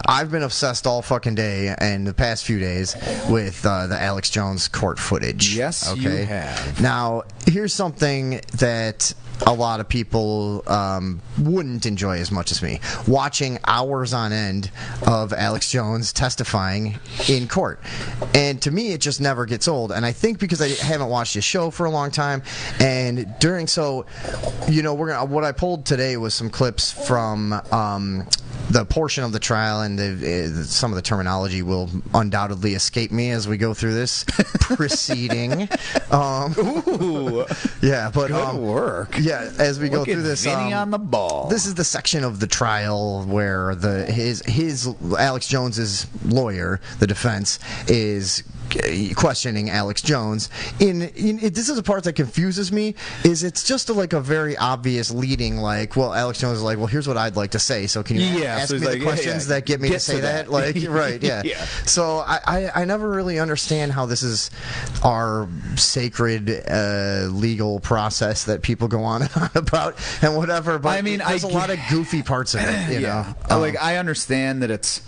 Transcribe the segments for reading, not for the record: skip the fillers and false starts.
I've been obsessed all fucking day and the past few days with the Alex Jones court footage. Yes, okay? you have. Now, here's something that a lot of people wouldn't enjoy as much as me. Watching hours on end of Alex Jones testifying in court. And to me, it just never gets old. And I think because I haven't watched his show for a long time, and during, so, you know, what I pulled today was some clips from the portion of the trial, and some of the terminology will undoubtedly escape me as we go through this proceeding. Ooh, yeah, but good work. Yeah, as we go through this, Vinny on the ball. This is the section of the trial where his Alex Jones's lawyer, the defense, is questioning Alex Jones. This is a part that confuses me. Is it's just a very obvious leading, like, well, Alex Jones is like, well, here's what I'd like to say. So can you ask me the questions that get me to say that? Like, right? Yeah. Yeah. So I never really understand how this is our sacred legal process that people go on and on about and whatever. But I mean, there's a lot of goofy parts of it. You know, I understand that it's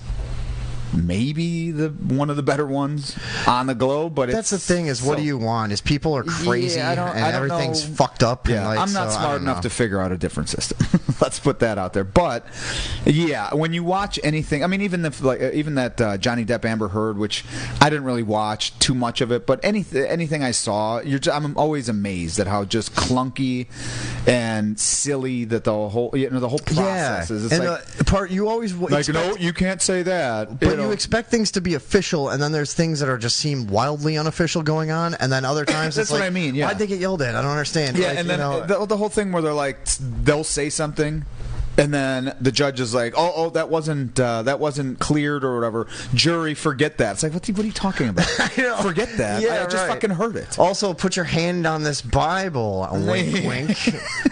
maybe one of the better ones on the globe, but that's the thing is, what do you want? Is people are crazy and everything's fucked up. Yeah, and I'm not smart enough to figure out a different system. Let's put that out there. But yeah, when you watch anything, I mean, even that Johnny Depp Amber Heard, which I didn't really watch too much of it, but anything I saw, I'm always amazed at how just clunky and silly that the whole process is. It's and the part you always no, you can't say that. But you expect things to be official, and then there's things that are just seem wildly unofficial going on, and then other times that's it's what I mean. Yeah, why'd they get yelled at? I don't understand. Yeah, and then the whole thing where they're like, they'll say something, and then the judge is like, "Oh, that wasn't cleared or whatever. Jury, forget that." It's like, what are you talking about? Forget that. Yeah, I just fucking heard it. Also, put your hand on this Bible. Wink, wink.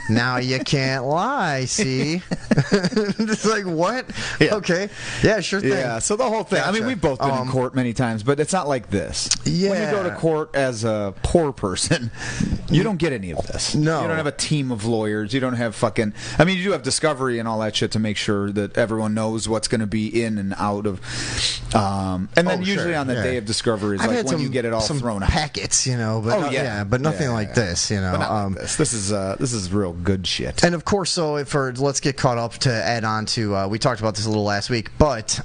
Now you can't lie. See? It's like, what? Yeah. Okay. Yeah, sure thing. Yeah. So the whole thing. Gotcha. I mean, we've both been in court many times, but it's not like this. Yeah. When you go to court as a poor person, you don't get any of this. No. You don't have a team of lawyers. You don't have fucking. I mean, you do have discovery and all that shit to make sure that everyone knows what's going to be in and out of. And then usually on the day of discovery is like when you get it all thrown out. Packets, but but nothing like this, But not like this. This is real good shit. And of course, so let's get caught up to add on to we talked about this a little last week, but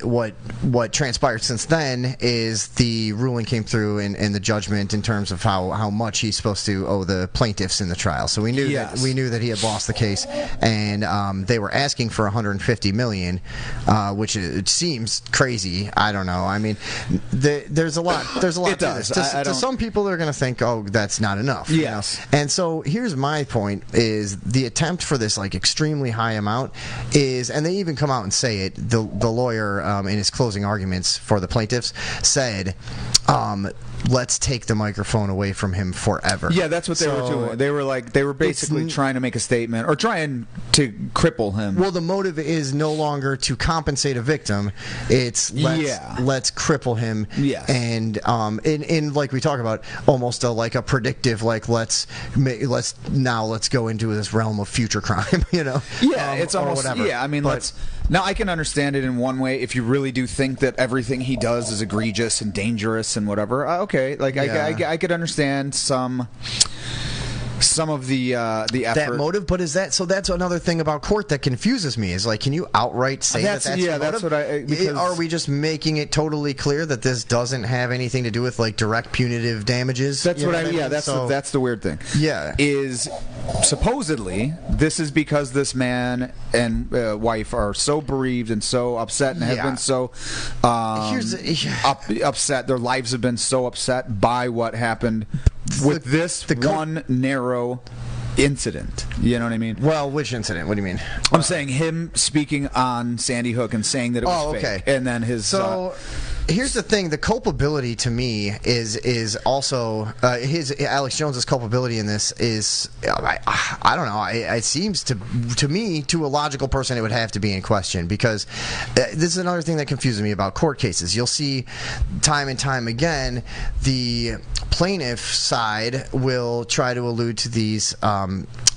what transpired since then is the ruling came through in the judgment in terms of how much he's supposed to owe the plaintiffs in the trial. So we knew that he had lost the case, and they were asking for $150 million, which it seems crazy. I don't know. I mean, there's a lot. There's a lot to this. To some people, they're going to think, oh, that's not enough. Yes. And so here's my point: is the attempt for this extremely high amount is, and they even come out and say it. The lawyer in his closing arguments for the plaintiffs said, let's take the microphone away from him forever. Yeah, that's what they were doing. They were basically trying to make a statement or trying to cripple him. Well, the motive is no longer to compensate a victim. It's let's cripple him. Yes. And in like we talk about, almost a predictive, let's go into this realm of future crime. Yeah, it's almost whatever. Yeah, I mean, now I can understand it in one way if you really do think that everything he does is egregious and dangerous and whatever. Okay, I could understand some of the effort. That motive, but that's another thing about court that confuses me is can you outright say that's the motive? That's what are we just making it totally clear that this doesn't have anything to do with direct punitive damages? That's what I mean. Yeah, that's the weird thing. Yeah, is supposedly this is because this man and wife are so bereaved and so upset and have been so upset. Their lives have been so upset by what happened with this one narrow incident. You know what I mean? Well, which incident? What do you mean? I'm saying him speaking on Sandy Hook and saying that it was fake. Okay. And then his... here's the thing: the culpability to me is also Alex Jones's culpability in this is I don't know. It seems to me, to a logical person, it would have to be in question because this is another thing that confuses me about court cases. You'll see time and time again the plaintiff side will try to allude to these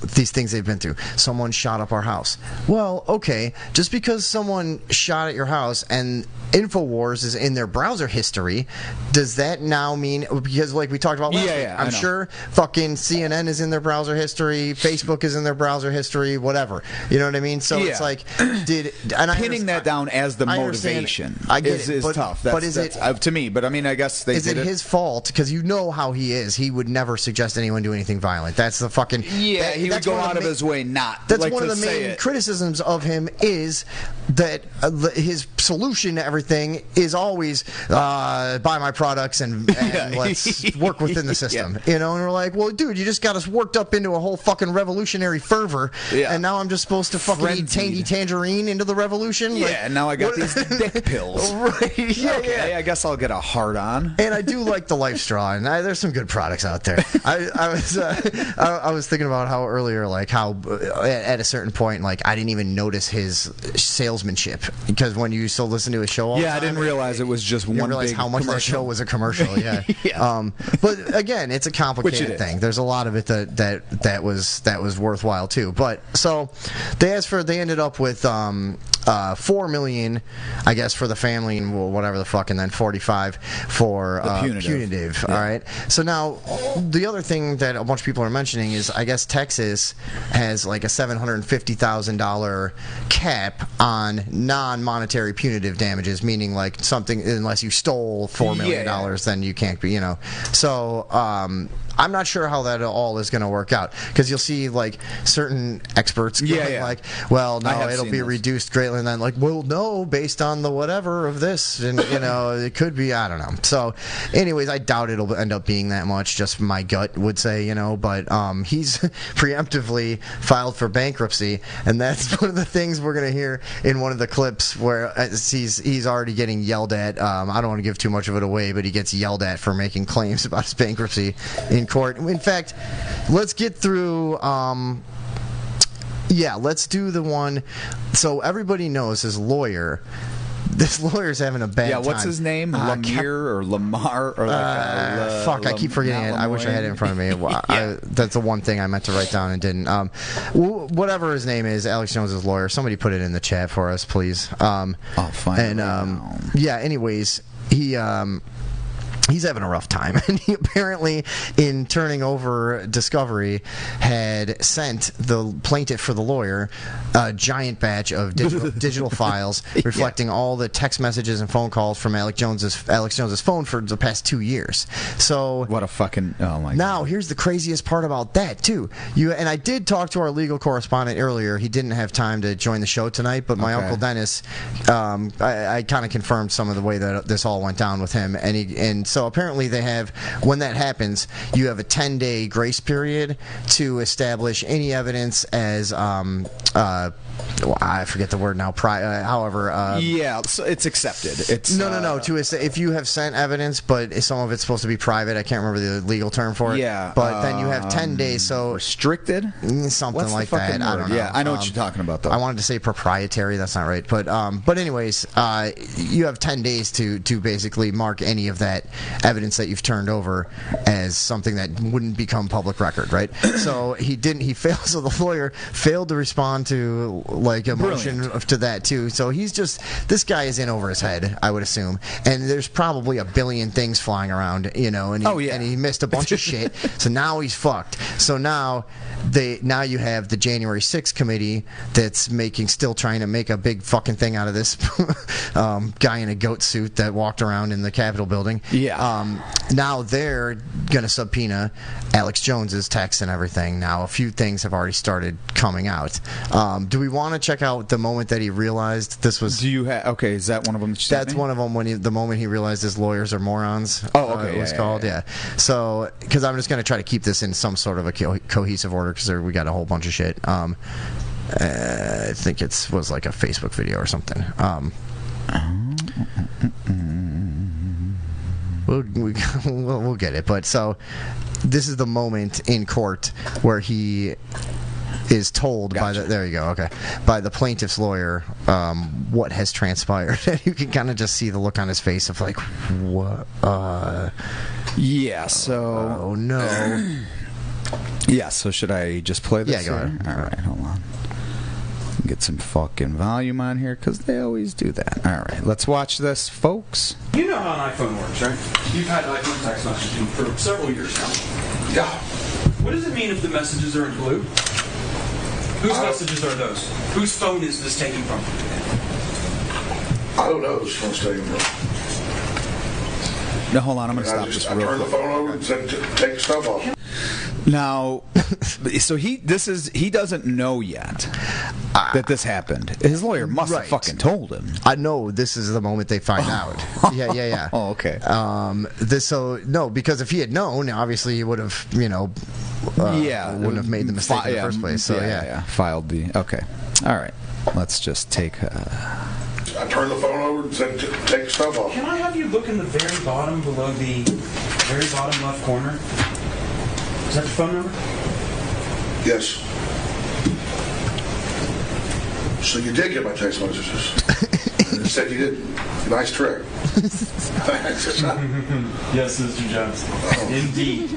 these things they've been through. Someone shot up our house. Well, okay, just because someone shot at your house and InfoWars is in their browser history, does that now mean, because like we talked about last week, I'm sure fucking CNN is in their browser history, Facebook is in their browser history, whatever. You know what I mean? So it's like, pinning that down as the motivation is tough. But is it to me? But I mean, I guess is it his fault? Because you know how he is. He would never suggest anyone do anything violent. That's the fucking he would go out of his way not. That's one of the main criticisms of him is that his solution to everything is always buy my products and let's work within the system. You know, and we're like, well, dude, you just got us worked up into a whole fucking revolutionary fervor, and now I'm just supposed to fucking eat tangy tangerine into the revolution. Yeah, and now I got these dick pills. Right? Yeah, I guess I'll get a hard on. And I do like the Life Straw, and there's some good products out there. I was thinking about how earlier, like how at a certain point, like I didn't even notice his salesmanship, because when you still listen to his show all the time, I didn't realize it was just one. You realize how much that show was a commercial. Yeah. But again, it's a complicated thing. There's a lot of it that was worthwhile too. But so they ended up with $4 million, I guess, for the family, and whatever the fuck, and then 45 for punitive. All right. So now the other thing that a bunch of people are mentioning is, I guess Texas has like a $750,000 cap on non-monetary punitive damages, meaning like something, unless you stole $4 million, then you can't be, So I'm not sure how that all is going to work out, because you'll see like certain experts going like, well, no, it'll be reduced greatly, and then like, well, no, based on the whatever of this, and it could be, I don't know. So anyways, I doubt it'll end up being that much, just my gut would say, but he's preemptively filed for bankruptcy, and that's one of the things we're going to hear in one of the clips where he's already getting yelled at. I don't want to give too much of it away, but he gets yelled at for making claims about his bankruptcy in court. In fact, let's get through. Let's do the one. So everybody knows his lawyer. This lawyer's having a bad time. What's his name? Lemire or Lamar? Or fuck, I keep forgetting it. I wish I had it in front of me. That's the one thing I meant to write down and didn't. Whatever his name is, Alex Jones' lawyer. Somebody put it in the chat for us, please. I'll find it. Anyways, he's having a rough time, and he apparently, in turning over discovery, had sent the plaintiff for the lawyer a giant batch of digital files reflecting all the text messages and phone calls from Alex Jones's phone for the past 2 years. So what a fucking God. Now here's the craziest part about that too. And I did talk to our legal correspondent earlier. He didn't have time to join the show tonight, but my uncle Dennis, I kind of confirmed some of the way that this all went down with him, and so apparently they have, when that happens, you have a 10-day grace period to establish any evidence as I forget the word now. So it's accepted. It's no. If you have sent evidence, but some of it's supposed to be private. I can't remember the legal term for it. Yeah. But then you have 10 days. So restricted, something like that. I don't know. Yeah, I know what you're talking about, though. I wanted to say proprietary. That's not right. But anyways, you have 10 days to basically mark any of that evidence that you've turned over as something that wouldn't become public record, right? So he didn't. He failed. So the lawyer failed to respond to like a motion to that too. So this guy is in over his head, I would assume, and there's probably a billion things flying around, and he missed a bunch of shit. So now he's fucked. So now you have the January 6th committee that's still trying to make a big fucking thing out of this guy in a goat suit that walked around in the Capitol building. Now they're gonna subpoena Alex Jones's texts and everything. Now a few things have already started coming out. Do we want to check out the moment that he realized this was? Is that one of them? That's one of them. The moment he realized his lawyers are morons. Okay. It was called. So, because I'm just going to try to keep this in some sort of a cohesive order, because we got a whole bunch of shit. I think it was like a Facebook video or something. We'll get it. But so this is the moment in court where he is told by the plaintiff's lawyer what has transpired. You can kind of just see the look on his face of like, what? So oh no. Yeah, so should I just play this? Yeah, go ahead. All right, hold on. Get some fucking volume on here, because they always do that. All right, let's watch this, folks. You know how an iPhone works, right? You've had iPhone text messaging for several years now. Yeah. What does it mean if the messages are in blue? Whose messages are those? Whose phone is this taken from? I don't know whose phone's taken from. No, hold on, I'm going to stop this real quick. I turned the phone over and said, take the stuff off. Now, so he doesn't know yet that this happened. His lawyer must have fucking told him. I know this is the moment they find out. Yeah. Oh, okay. Because if he had known, obviously he would have, wouldn't have made the mistake in the first place. So filed the. Okay, all right. Let's just take. I turned the phone over and said, take the stuff off. Can I have you look in the very bottom below the very bottom left corner? Is that your phone number? Yes. So you did get my text messages. And you said you did. Nice trick. Yes, Mr. Jones. Indeed.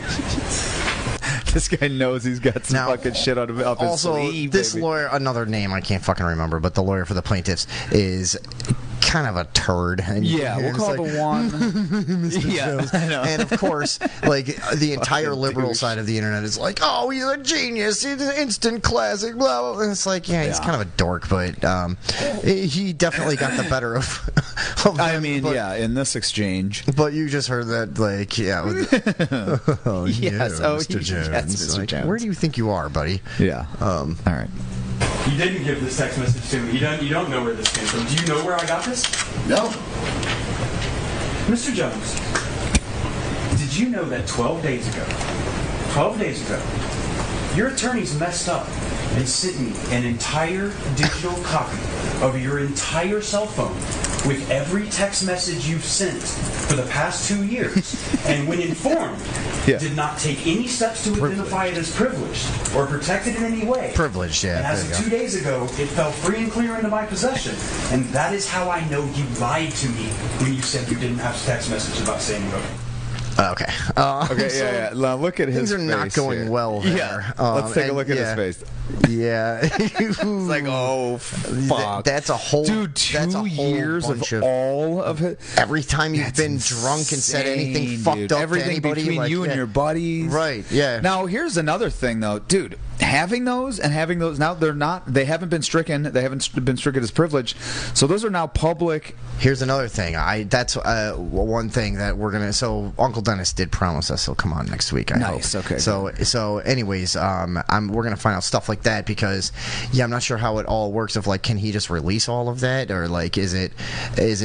This guy knows he's got some fucking shit up his sleeve. This lawyer, another name I can't fucking remember, but the lawyer for the plaintiffs is kind of a turd. And we'll call the one. Mr. Jones. I know. And of course, like the entire liberal side of the internet is like, oh, he's a genius, he's an instant classic, blah, blah, blah. And it's like, he's kind of a dork, but he definitely got the better of them. I mean, in this exchange. But you just heard that, like, oh, yes, Mr. Jones. Yes, Mr. Like, Jones. where do you think you are, buddy? Yeah. All right. You didn't give this text message to me. You don't know where this came from. Do you know where I got this? No. Mr. Jones, did you know that 12 days ago, your attorneys messed up and sent me an entire digital copy of your entire cell phone with every text message you've sent for the past 2 years, and when informed, did not take any steps to identify it as privileged or protected in any way. Privileged, yeah. And as of 2 days ago, it fell free and clear into my possession, and that is how I know you lied to me when you said you didn't have a text message about saying voting. Okay. Now look at his face. Things are not going well there. Yeah. Let's take a look at his face. Yeah. It's like, oh, fuck. That's a whole... Dude, 2 years of all of it. Every time you've been drunk and said anything fucked up everything to anybody. Between you and your buddies. Right, yeah. Now, here's another thing, though. Dude, having those, now they haven't been stricken as privileged, so those are now public. Here's another thing. That's one thing that we're gonna. So Uncle Dennis did promise us he'll come on next week. I hope. Okay. So anyways, we're gonna find out stuff like that because I'm not sure how it all works. Of like, can he just release all of that, or like, is it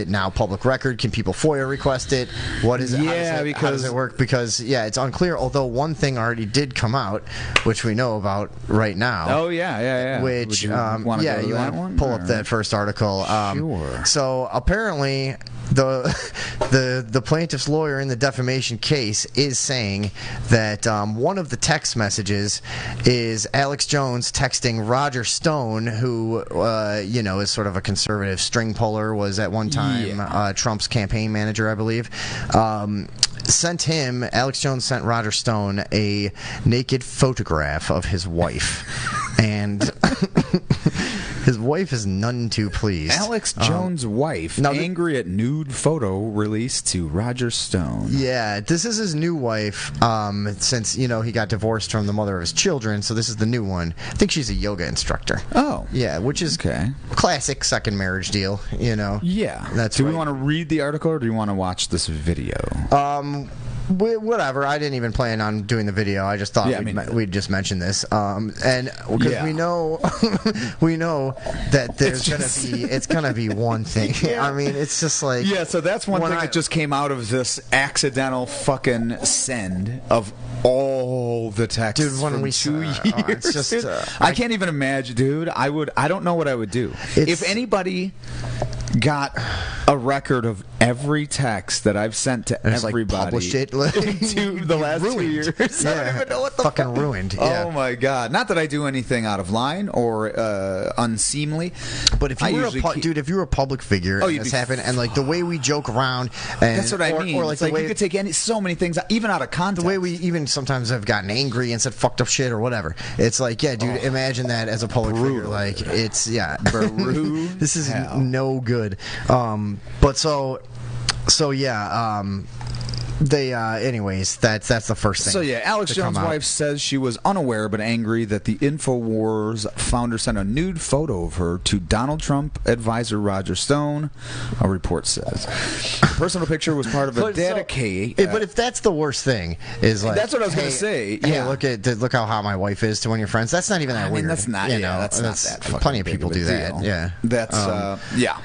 now public record? Can people FOIA request it? What is it? Yeah, how does it work? Because it's unclear. Although one thing already did come out, which we know about right now. Oh yeah. Which you want to pull up that first article. Sure. So apparently the plaintiff's lawyer in the defamation case is saying that one of the text messages is Alex Jones texting Roger Stone, who is sort of a conservative string puller, was at one time Trump's campaign manager, I believe. Alex Jones sent Roger Stone a naked photograph of his wife. And his wife is none too pleased. Alex Jones' wife, angry at nude photo released to Roger Stone. Yeah, this is his new wife since, he got divorced from the mother of his children, so this is the new one. I think she's a yoga instructor. Oh. Yeah, which is classic second marriage deal, Yeah. Do we want to read the article, or do you want to watch this video? Whatever. I didn't even plan on doing the video. I just thought we'd just mention this, and because we know that it's gonna be one thing. I mean, it's just like So that's one thing that just came out of this accidental fucking send of all the texts. Dude, when we 2 years, it's just I can't even imagine, dude. I don't know what I would do if anybody got a record of every text that I've sent to everybody. Like published it to the last 2 years. Yeah. I don't even know what the fucking fuck. ruined. Yeah. Oh my god! Not that I do anything out of line or unseemly. But if you were dude, if you were a public figure and this happened, and like the way we joke around, and that's what I mean. Or like, the way you could take so many things, even out of context. The way we even sometimes have gotten angry and said fucked up shit or whatever. It's like, yeah, dude, imagine that as a public figure. Like, it's this is no good. But so yeah. They, anyways, that's the first thing. So yeah, Alex Jones' wife says she was unaware but angry that the InfoWars founder sent a nude photo of her to Donald Trump advisor Roger Stone. A report says the personal picture was part of a dedicated. But if that's the worst thing, is like that's what I was going to say. Hey, look how hot my wife is to one of your friends. That's not even that weird. That's not. That's not that. Plenty of people do that. Yeah, that's yeah.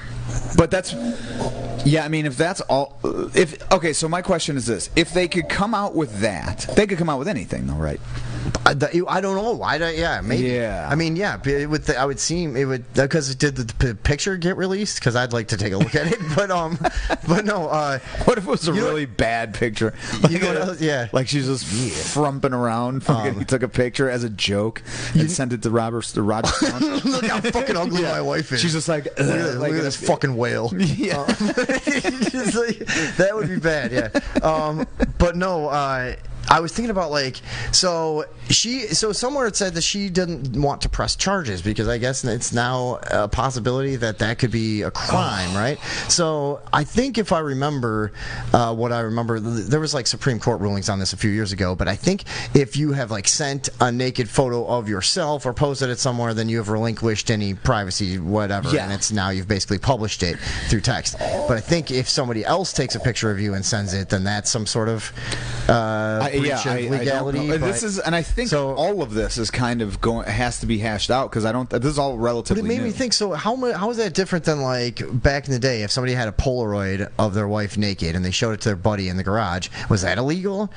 But that's, yeah, I mean, if that's all, so my question is this. If they could come out with that, they could come out with anything, though, right? I don't know. Maybe. Yeah. I mean, yeah, I would seem, it would, because did the picture get released? Because I'd like to take a look at it, but no. What if it was a really bad picture? Yeah. Like she's just frumping around, he took a picture as a joke and sent it to Roger Stone. Look how fucking ugly my wife is. She's just like, look at this fucking whale. Yeah. That would be bad, yeah. But no, I was thinking about so somewhere it said that she didn't want to press charges because I guess it's now a possibility that could be a crime, right? So I think if I remember what I remember, there was Supreme Court rulings on this a few years ago, but I think if you have sent a naked photo of yourself or posted it somewhere, then you have relinquished any privacy, whatever, and it's now you've basically published it through text. But I think if somebody else takes a picture of you and sends it, then that's some sort of breach of legality. I think all of this is kind of has to be hashed out because this is all relatively new. But it made me think. So how is that different than back in the day? If somebody had a Polaroid of their wife naked and they showed it to their buddy in the garage, was that illegal?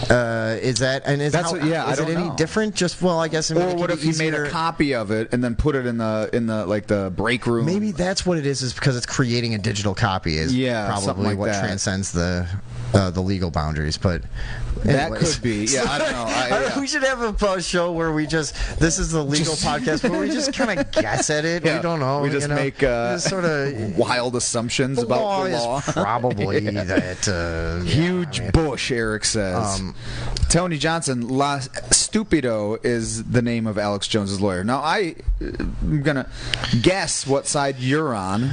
Is it any different? Just I guess. Or what if he made a copy of it and then put it in the break room? Maybe that's what it is because it's creating a digital copy. Probably what transcends the legal boundaries, but. That could be. Yeah, I don't know. We should have a show where this is the legal podcast where we just kind of guess at it. Yeah, we don't know. We just make sort of wild assumptions about the law. Is probably that huge bush, Eric says. Tony Johnson, La Stupido is the name of Alex Jones's lawyer. Now, I'm going to guess what side you're on.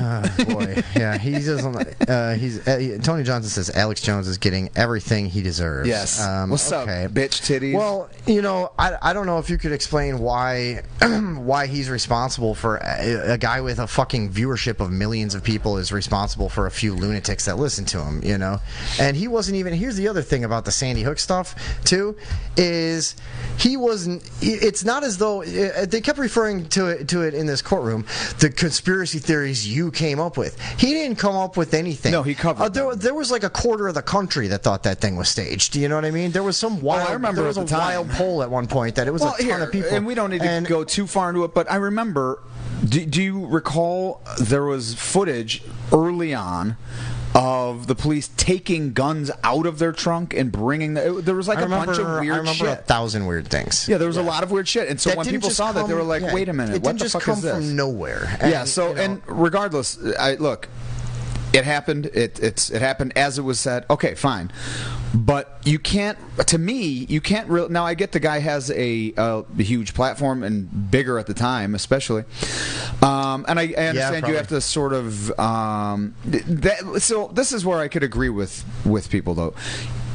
Boy. Yeah, he doesn't. Tony Johnson says Alex Jones is getting everything he deserves. Yes. What's up, bitch titties? Well, I don't know if you could explain why he's responsible for a guy with a fucking viewership of millions of people is responsible for a few lunatics that listen to him, And he wasn't even. Here's the other thing about the Sandy Hook stuff too, is he wasn't. It's not as though they kept referring to it in this courtroom. The conspiracy theories you came up with. He didn't come up with anything. No, he covered. There was a quarter of the country that thought that thing was staged. Do you know what I mean? There was some wild. I remember there was a wild poll at one point that it was a ton of people. And we don't need to go too far into it, but I remember. Do you recall there was footage early on of the police taking guns out of their trunk and bringing there was a bunch of weird shit. I remember 1,000 weird things. Yeah, there was a lot of weird shit. And so when people saw that, they were like, wait a minute, what the fuck is this? It didn't just come from nowhere. And regardless, look, it happened. It happened as it was said. Okay, fine. But you can't. To me, you can't really. Now I get the guy has a huge platform and bigger at the time, especially. And I understand you have to sort of. So this is where I could agree with people though.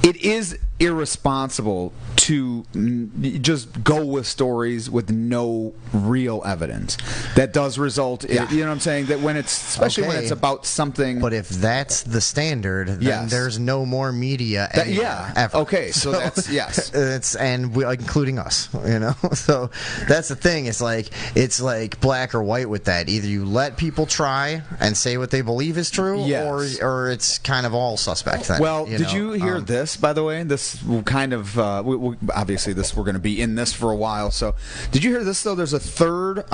It is irresponsible to just go with stories with no real evidence. That does result in, you know what I'm saying, that when it's, especially when it's about something. But if that's the standard, then there's no more media ever. Okay, so that's, it's, and we, including us, So that's the thing. It's like black or white with that. Either you let people try and say what they believe is true, or it's kind of all suspect then. Well, did you hear this, by the way? This this kind of obviously we're going to be in this for a while. So, did you hear this though? There's a third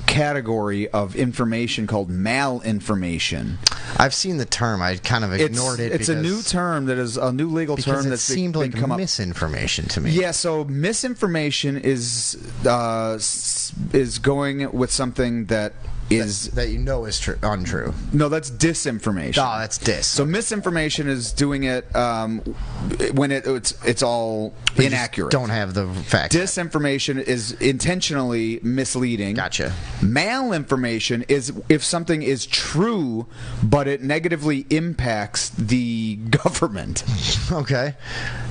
category of information called malinformation. I've seen the term. I kind of ignored it. It's a new term that is a new legal term that seemed like misinformation to me. Yeah, so misinformation is going with something that is that you know is untrue. No, that's disinformation. Oh, that's dis. So misinformation is doing it when it's all inaccurate. Don't have the facts. Disinformation is intentionally misleading. Gotcha. Malinformation is if something is true, but it negatively impacts the government. Okay.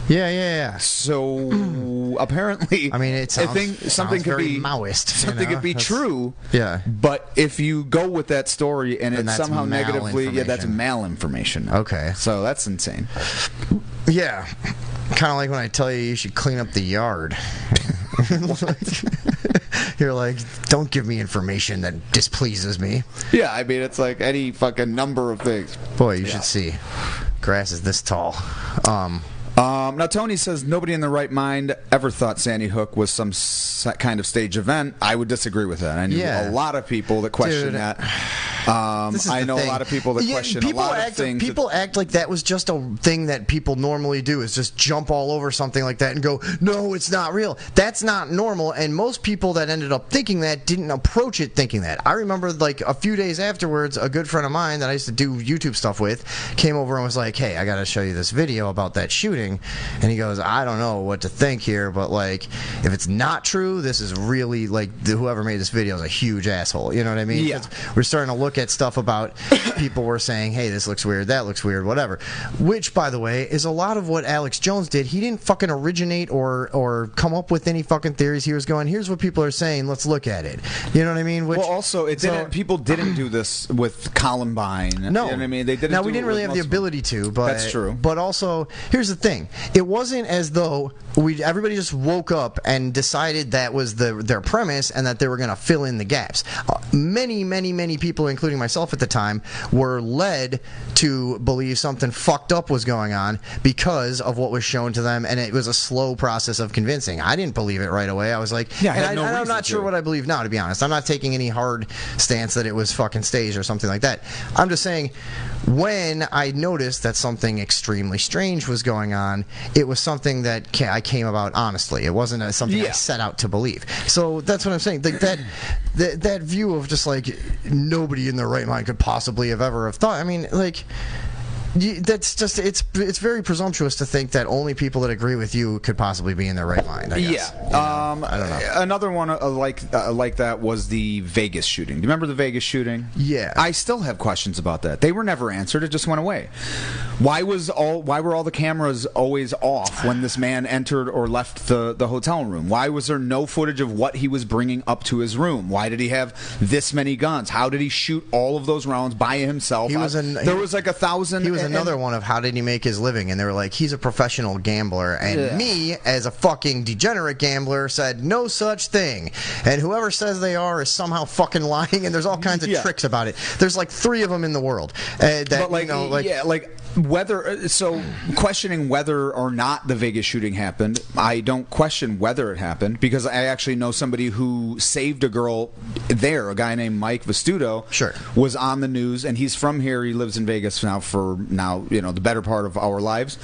Yeah. So apparently, I mean, something could be Maoist. Something could be true. Yeah. But if you go with that story and it's somehow negatively, that's malinformation. Okay. So that's insane. Yeah. Kind of like when I tell you should clean up the yard. You're like, don't give me information that displeases me. Yeah, I mean, it's like any fucking number of things. Boy, you should see. Grass is this tall. Now, Tony says nobody in their right mind ever thought Sandy Hook was some kind of stage event. I would disagree with that. I knew a lot of people that question that. I know a lot of people that question a lot of things. People act like that was just a thing that people normally do, is just jump all over something like that and go, no, it's not real. That's not normal, and most people that ended up thinking that didn't approach it thinking that. I remember, like, a few days afterwards, a good friend of mine that I used to do YouTube stuff with came over and was like, hey, I got to show you this video about that shooting. And he goes, I don't know what to think here, but, like, if it's not true, this is really, like, whoever made this video is a huge asshole. You know what I mean? Yeah. We're starting to look at stuff about people were saying, hey, this looks weird, that looks weird, whatever. Which, by the way, is a lot of what Alex Jones did. He didn't fucking originate or come up with any fucking theories. He was going, here's what people are saying, let's look at it. You know what I mean? Well, also, people didn't do this with Columbine. No. You know what I mean? They didn't. Now, we didn't really have the ability to, but that's true. But also, here's the thing. It wasn't as though everybody just woke up and decided that was their premise and that they were going to fill in the gaps. Many people, including myself at the time, were led to believe something fucked up was going on because of what was shown to them, and it was a slow process of convincing. I didn't believe it right away. I was like, I'm not sure what I believe now, to be honest. I'm not taking any hard stance that it was fucking staged or something like that. I'm just saying, when I noticed that something extremely strange was going on, it was something that I came about honestly. It wasn't something I set out to believe. So that's what I'm saying. Like that view of just like nobody in their right mind could possibly have ever have thought. I mean, like, that's just it's very presumptuous to think that only people that agree with you could possibly be in their right mind, I guess. Yeah. I don't know. Another one like that was the Vegas shooting. Do you remember the Vegas shooting? Yeah. I still have questions about that. They were never answered. It just went away. Why were all the cameras always off when this man entered or left the hotel room? Why was there no footage of what he was bringing up to his room? Why did he have this many guns? How did he shoot all of those rounds by himself? There was like 1,000. He was another one of how did he make his living, and they were like, he's a professional gambler, and me as a fucking degenerate gambler said no such thing, and whoever says they are is somehow fucking lying, and there's all kinds of tricks about it. There's like 3 of them in the world questioning whether or not the Vegas shooting happened. I don't question whether it happened because I actually know somebody who saved a girl there, a guy named Mike Vestudo. Sure. Was on the news, and he's from here. He lives in Vegas now the better part of our lives.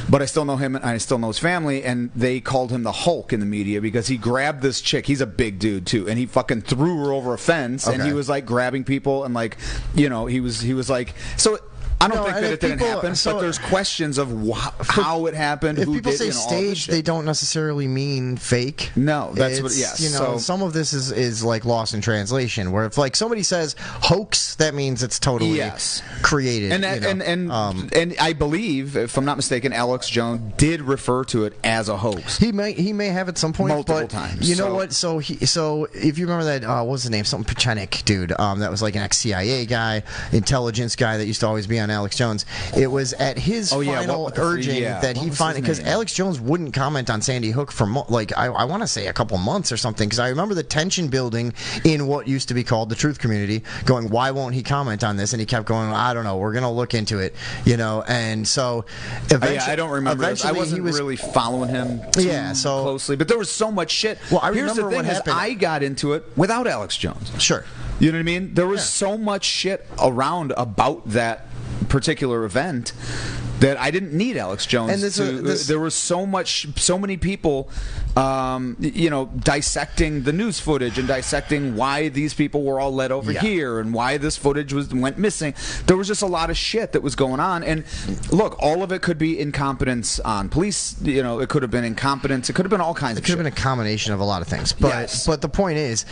But I still know him, and I still know his family, and they called him the Hulk in the media because he grabbed this chick. He's a big dude too, and he fucking threw her over a fence, and he was like grabbing people, and like, he was like, so. I don't think that it didn't happen, but there's questions of how it happened. If who people did, say staged, they don't necessarily mean fake. No, that's what. Yes, some of this is like lost in translation. Where if like somebody says hoax, that means it's totally created. And I believe, if I'm not mistaken, Alex Jones did refer to it as a hoax. He may have at some point, multiple times. You know what? So if you remember that, what was his name? Something Pachenik dude. That was like an ex-CIA guy, intelligence guy that used to always be on Alex Jones. It was at his final urging that he finally, because Alex Jones wouldn't comment on Sandy Hook for I want to say a couple months or something, because I remember the tension building in what used to be called the truth community, going, why won't he comment on this? And he kept going, I don't know, we're going to look into it, and so eventually, I don't remember this. I wasn't really following him so closely, but there was so much shit. Well, here's the thing: I got into it without Alex Jones. Sure. You know what I mean? There was so much shit around about that particular event that I didn't need Alex Jones. And there was so many people, dissecting the news footage and dissecting why these people were all led over here and why this footage went missing. There was just a lot of shit that was going on. And look, all of it could be incompetence on police. It could have been incompetence. It could have been all kinds of shit. It could have been a combination of a lot of things. But the point is,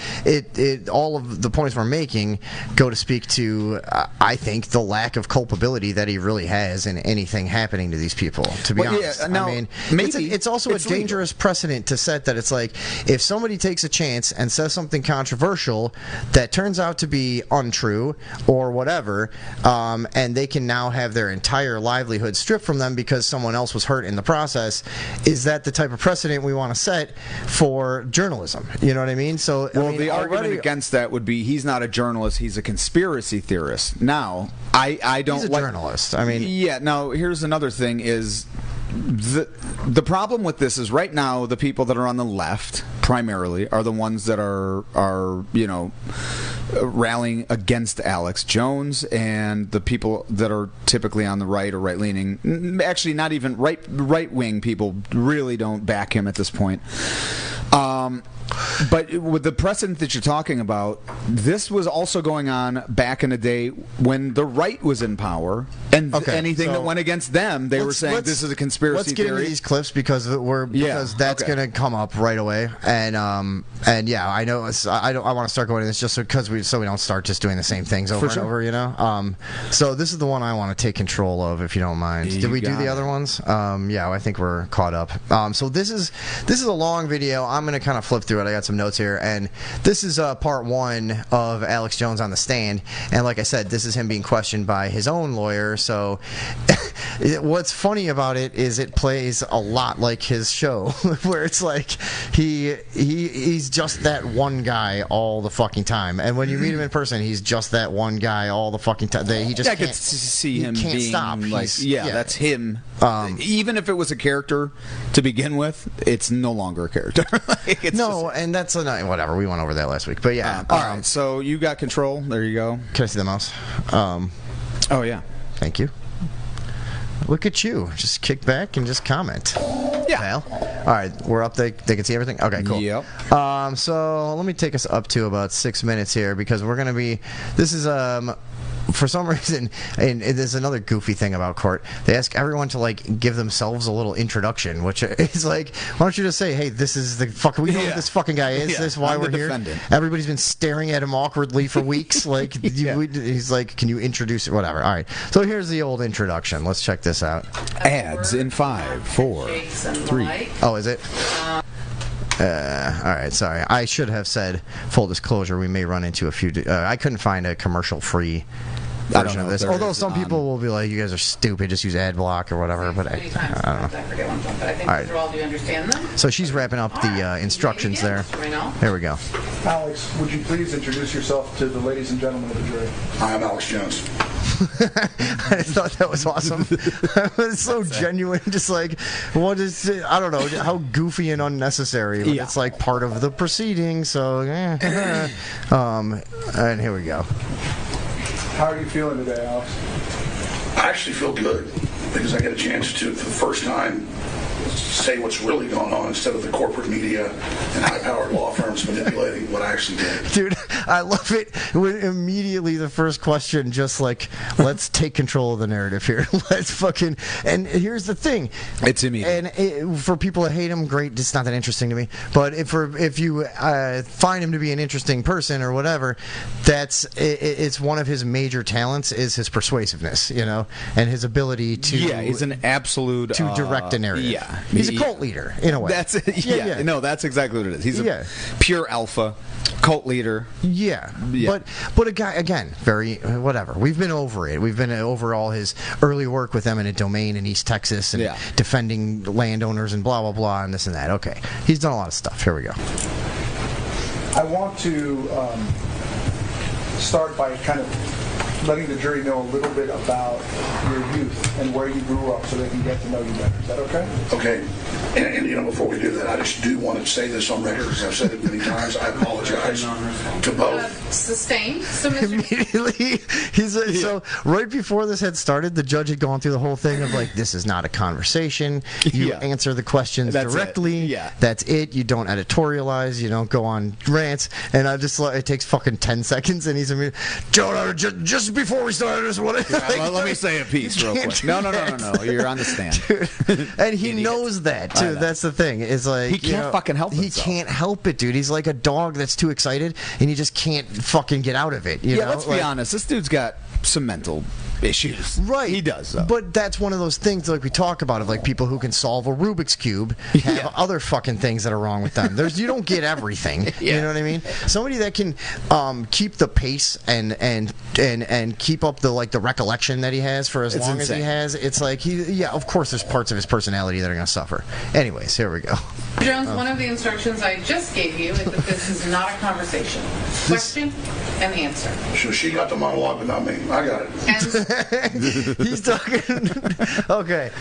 all of the points we're making go to speak to, I think, the lack of culpability that he really has in anything happening to these people, to be honest. Now, I mean, maybe it's also a dangerous precedent to set, that it's like, if somebody takes a chance and says something controversial that turns out to be untrue or whatever, and they can now have their entire livelihood stripped from them because someone else was hurt in the process, is that the type of precedent we want to set for journalism? You know what I mean? So, the argument against that would be, he's not a journalist, he's a conspiracy theorist. Now, I don't. He's a journalist. I mean, now here's another thing: is the problem with this is, right now the people that are on the left primarily are the ones that are rallying against Alex Jones, and the people that are typically on the right or right leaning, actually not even right wing people, really don't back him at this point. But with the precedent that you're talking about, this was also going on back in the day when the right was in power, and anything that went against them, they were saying this is a conspiracy theory. Let's get into these clips because that's going to come up right away. And I know I want to start going into this just because we don't start just doing the same things over and over. So this is the one I want to take control of, if you don't mind. Did we do the other ones? I think we're caught up. So this is a long video. I'm going to kind of flip through it. I got some notes here, and this is part one of Alex Jones on the stand. And like I said, this is him being questioned by his own lawyer. So what's funny about it is it plays a lot like his show, where it's like he's just that one guy all the fucking time. And when you meet him in person, he's just that one guy all the fucking time. He just can't see him being stop. That's him. Even if it was a character to begin with, it's no longer a character. And that's whatever. We went over that last week, but all right. So you got control. There you go. Can I see the mouse? Oh yeah. Thank you. Look at you. Just kick back and just comment. Yeah. Pal. All right. We're up. They can see everything? Okay, cool. Yep. So let me take us up to about 6 minutes here, because we're going to be... This is... for some reason, and there's another goofy thing about court, they ask everyone to give themselves a little introduction, which is like, why don't you just say, hey, this is the fuck, we know who this fucking guy is, this is why we're here. Defendant. Everybody's been staring at him awkwardly for weeks. He's like, can you introduce it? Whatever. All right. So here's the old introduction. Let's check this out. Ads in 5, 4, 3. Oh, is it? All right, sorry. I should have said, full disclosure, we may run into a few... I couldn't find a commercial-free version of this. Although some people will be like, you guys are stupid, just use ad block or whatever, but I don't know. All right. Do you understand them? So she's wrapping up the instructions there. There we go. Alex, would you please introduce yourself to the ladies and gentlemen of the jury? Hi, I'm Alex Jones. I thought that was awesome. It's so genuine. Just what is it? I don't know how goofy and unnecessary, but it's like part of the proceeding. So, and here we go. How are you feeling today, Alex? I actually feel good because I get a chance to, for the first time, say what's really going on instead of the corporate media and high-powered law firms manipulating what I actually did. Dude, I love it when immediately the first question just let's take control of the narrative here. Let's fucking... And here's the thing. It's immediate. And for people that hate him, great. It's not that interesting to me. But if you find him to be an interesting person or whatever, it's one of his major talents is his persuasiveness, and his ability to... Yeah, he's an absolute... To direct a narrative. Yeah. He's a cult leader, in a way. That's exactly what it is. He's a pure alpha cult leader. Yeah. Yeah. But a guy, again, very whatever. We've been over it. We've been over all his early work with eminent domain in East Texas and defending landowners and blah blah blah and this and that. Okay, he's done a lot of stuff. Here we go. I want to start by kind of letting the jury know a little bit about your youth and where you grew up so they can get to know you better. Is that okay? Okay. And before we do that, I just do want to say this on record because I've said it many times. I apologize to both. Sustained. So Mr. Immediately, so right before this had started, the judge had gone through the whole thing of like, this is not a conversation. You answer the questions directly. Yeah. That's it. You don't editorialize. You don't go on rants. And I just it takes fucking 10 seconds, and he's Joe, just before we started this, let me say a piece real quick. No. You're on the stand. Dude. And he knows that too. That's the thing. It's like he can't fucking help it. He can't help it, dude. He's like a dog that's too excited, and he just can't fucking get out of it. You know? Let's be honest. This dude's got some mental issues. Right. He does, though. But that's one of those things like we talk about of like people who can solve a Rubik's Cube have other fucking things that are wrong with them. You don't get everything. You know what I mean? Somebody that can keep the pace and keep up the recollection that he has for as long as he has, it's like of course there's parts of his personality that are going to suffer. Anyways, here we go. Jones, one of the instructions I just gave you is that this is not a conversation. Question and answer. So she got the monologue, but not me. I got it. And he's talking. Okay.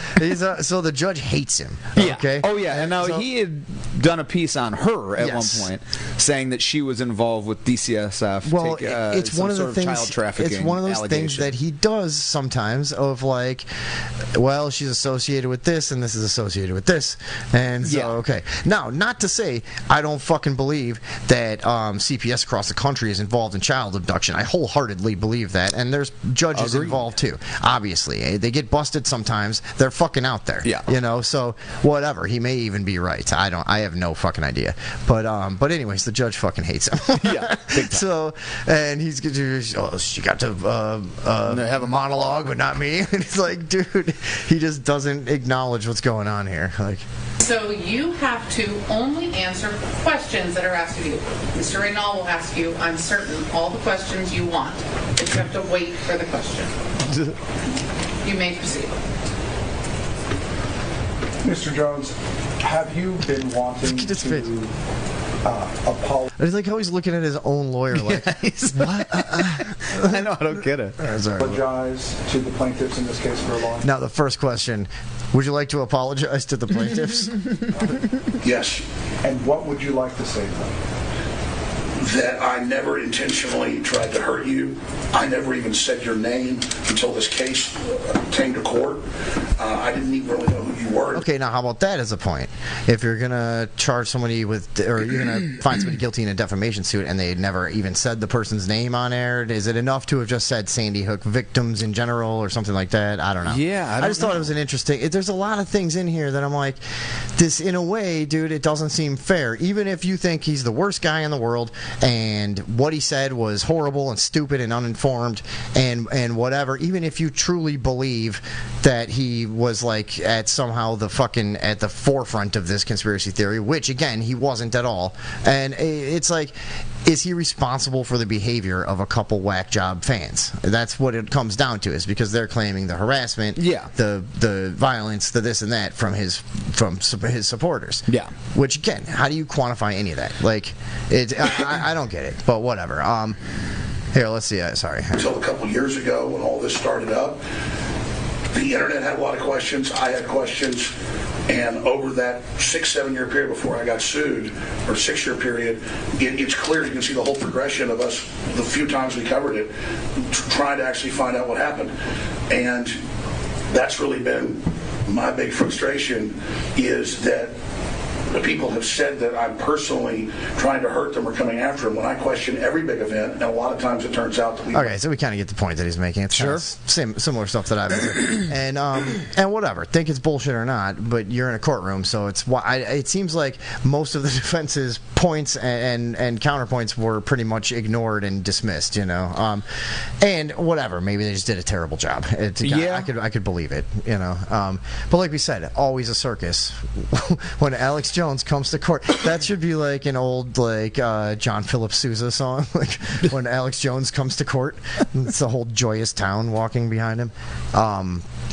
So the judge hates him. Yeah. Okay. Oh yeah. And now he had done a piece on her at one point, saying that she was involved with DCSF. Well, it's one of the things. Child trafficking. It's one of those things that he does sometimes. Of like, well, she's associated with this, and this is associated with this, and so okay. Now, not to say I don't fucking believe that CPS across the country is involved in child abduction. I wholeheartely believe that, and there's judges involved too. Obviously, they get busted sometimes. They're fucking out there. Yeah. So whatever. He may even be right. I have no fucking idea. But anyways, the judge fucking hates him. Yeah. Big time. So and she got to have a monologue, but not me. And he's like, dude, he just doesn't acknowledge what's going on here. Like. So you have to only answer questions that are asked of you. Mr. Reynal will ask you, I'm certain, all the questions you want, but you have to wait for the question. You may proceed. Mr. Jones, have you been wanting to apologize? It's like how he's looking at his own lawyer like, what? I know, I don't get it. Apologize to the plaintiffs in this case for a long time. Now, the first question, would you like to apologize to the plaintiffs? Yes. And what would you like to say to them? That I never intentionally tried to hurt you. I never even said your name until this case came to court. I didn't even really know who you were. Okay, now how about that as a point? If you're going to charge somebody with, or you're going to find somebody guilty in a defamation suit and they never even said the person's name on air, is it enough to have just said Sandy Hook victims in general or something like that? I don't know. Yeah, I just thought it was an interesting, there's a lot of things in here that I'm like, this in a way, dude, it doesn't seem fair. Even if you think he's the worst guy in the world and what he said was horrible and stupid and uninformed and whatever, even if you truly believe that he was like at somehow the fucking at the forefront of this conspiracy theory, which again he wasn't at all, and it's like, is he responsible for the behavior of a couple whack job fans? That's what it comes down to, is because they're claiming the harassment, the violence, the this and that from his supporters. Yeah. Which again, how do you quantify any of that? Like, I don't get it, but whatever. Here, let's see. Sorry. Until a couple years ago when all this started up, the internet had a lot of questions. I had questions. And over that 6-7 year period before I got sued, or 6-year period, it's clear you can see the whole progression of us, the few times we covered it, trying to actually find out what happened. And that's really been my big frustration, is that the people have said that I'm personally trying to hurt them or coming after them when I question every big event, and a lot of times it turns out that we... Okay, so we kind of get the point that he's making. It's sure. Similar stuff that I've been and whatever, think it's bullshit or not, but you're in a courtroom, so it seems like most of the defense's points and counterpoints were pretty much ignored and dismissed, you know. And whatever, maybe they just did a terrible job. I could believe it, you know. But like we said, always a circus. When Alex Jones Jones comes to court. That should be like an old John Philip Sousa song, like when Alex Jones comes to court. It's the whole joyous town walking behind him.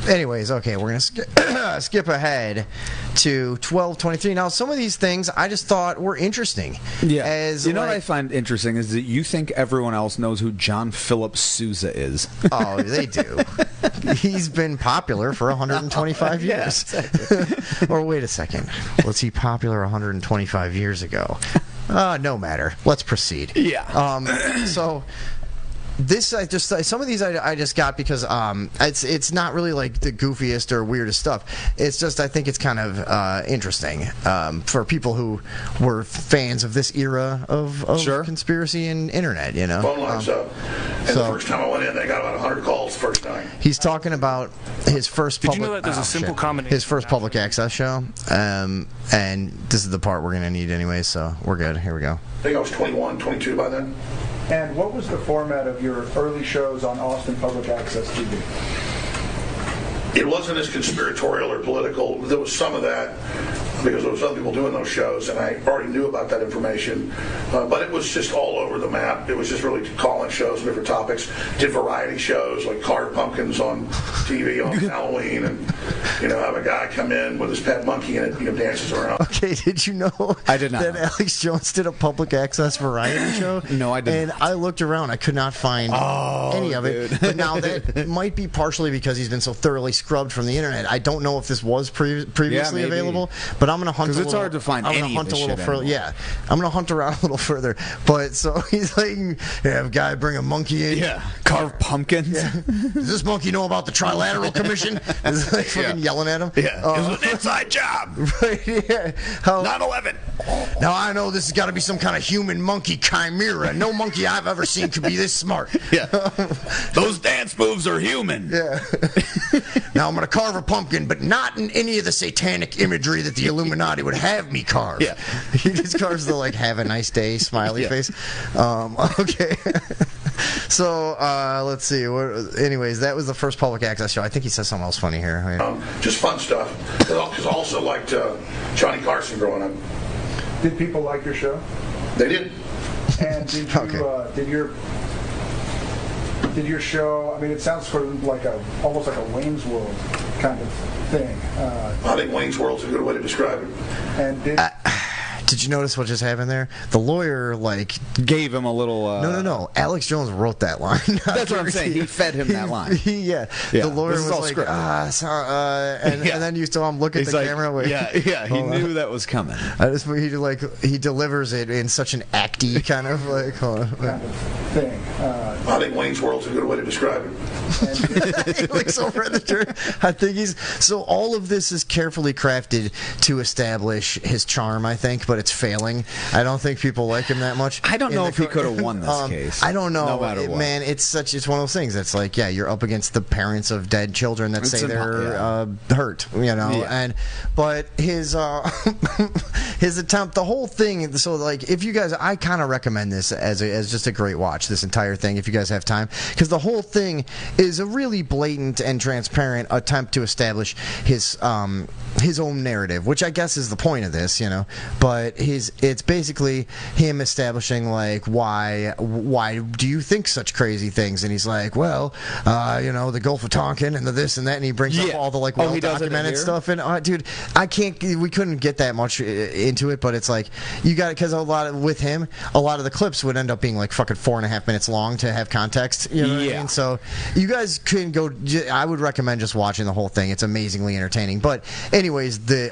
Anyways, okay, we're gonna skip ahead to 12:23. Now, some of these things I just thought were interesting. Yeah. As what I find interesting is that you think everyone else knows who John Philip Sousa is. Oh, they do. He's been popular for 125 years. Or wait a second. Was he popular 125 years ago? No matter. Let's proceed. Yeah. So this some of these I just got because it's not really like the goofiest or weirdest stuff. It's just I think it's kind of interesting for people who were fans of this era of conspiracy and internet. You know, phone lines up. And the first time I went in, they got about 100 calls the first time. He's talking about his first. Did you know that there's a simple combination? His first public access show, and this is the part we're gonna need anyway. So we're good. Here we go. I think I was 21, 22 by then. And what was the format of your early shows on Austin Public Access TV? It wasn't as conspiratorial or political. There was some of that because there was other people doing those shows, and I already knew about that information. But it was just all over the map. It was just really call-in shows, different topics. Did variety shows like carved pumpkins on TV on Halloween, and have a guy come in with his pet monkey and it dances around. Okay, did you know? I did not that know. Alex Jones did a public access variety show? No, I didn't. And I looked around, I could not find any of it. But now that might be partially because he's been so thoroughly scrubbed from the internet. I don't know if this was previously available, but I'm going to hunt. Because it's hard to find. I'm going to hunt a little further. Yeah, I'm going to hunt around a little further. But so he's like, have a guy bring a monkey in. Yeah, carve pumpkins. Yeah. Does this monkey know about the Trilateral Commission? Is like fucking yelling at him. Yeah, it's an inside job. Right. Yeah. 9/11. Now I know this has got to be some kind of human monkey chimera. No monkey I've ever seen could be this smart. Yeah. Those dance moves are human. Yeah. Now I'm going to carve a pumpkin, but not in any of the satanic imagery that the Illuminati would have me carve. Yeah. He just carves the have a nice day smiley face. Okay. So let's see. Anyways, that was the first public access show. I think he says something else funny here. Just fun stuff. Because I also liked Johnny Carson growing up. Did people like your show? They did. And did you did your show? I mean, it sounds sort of like almost like a Wayne's World kind of thing. I think Wayne's World's a good way to describe it. And did you notice what just happened there? The lawyer gave him a little. No. Alex Jones wrote that line. That's what I'm saying. He fed him that line. Yeah. The lawyer was like, sorry, and then you saw him look at the camera. Yeah. He knew that was coming. He delivers it in such an acty kind of thing. I think Wayne's World's a good way to describe it. He looks over at the jury. I think so. All of this is carefully crafted to establish his charm, I think, but it's failing. I don't think people like him that much. I don't know if he could have won this case. I don't know. No matter what. Man, it's one of those things that's like, you're up against the parents of dead children that say they're hurt, but his his attempt, the whole thing. So if you guys, I kind of recommend this as just a great watch. This entire thing, if you guys have time, because the whole thing is a really blatant and transparent attempt to establish his own narrative, which I guess is the point of this, But it's basically him establishing why do you think such crazy things? And he's like, well, the Gulf of Tonkin and the this and that, and he brings up all the well documented stuff. And dude, we couldn't get that much into it, but it's you got it because a lot of the clips would end up being fucking 4.5 minutes long to have context. You know what I mean? So you guys can go. I would recommend just watching the whole thing. It's amazingly entertaining. But anyways, the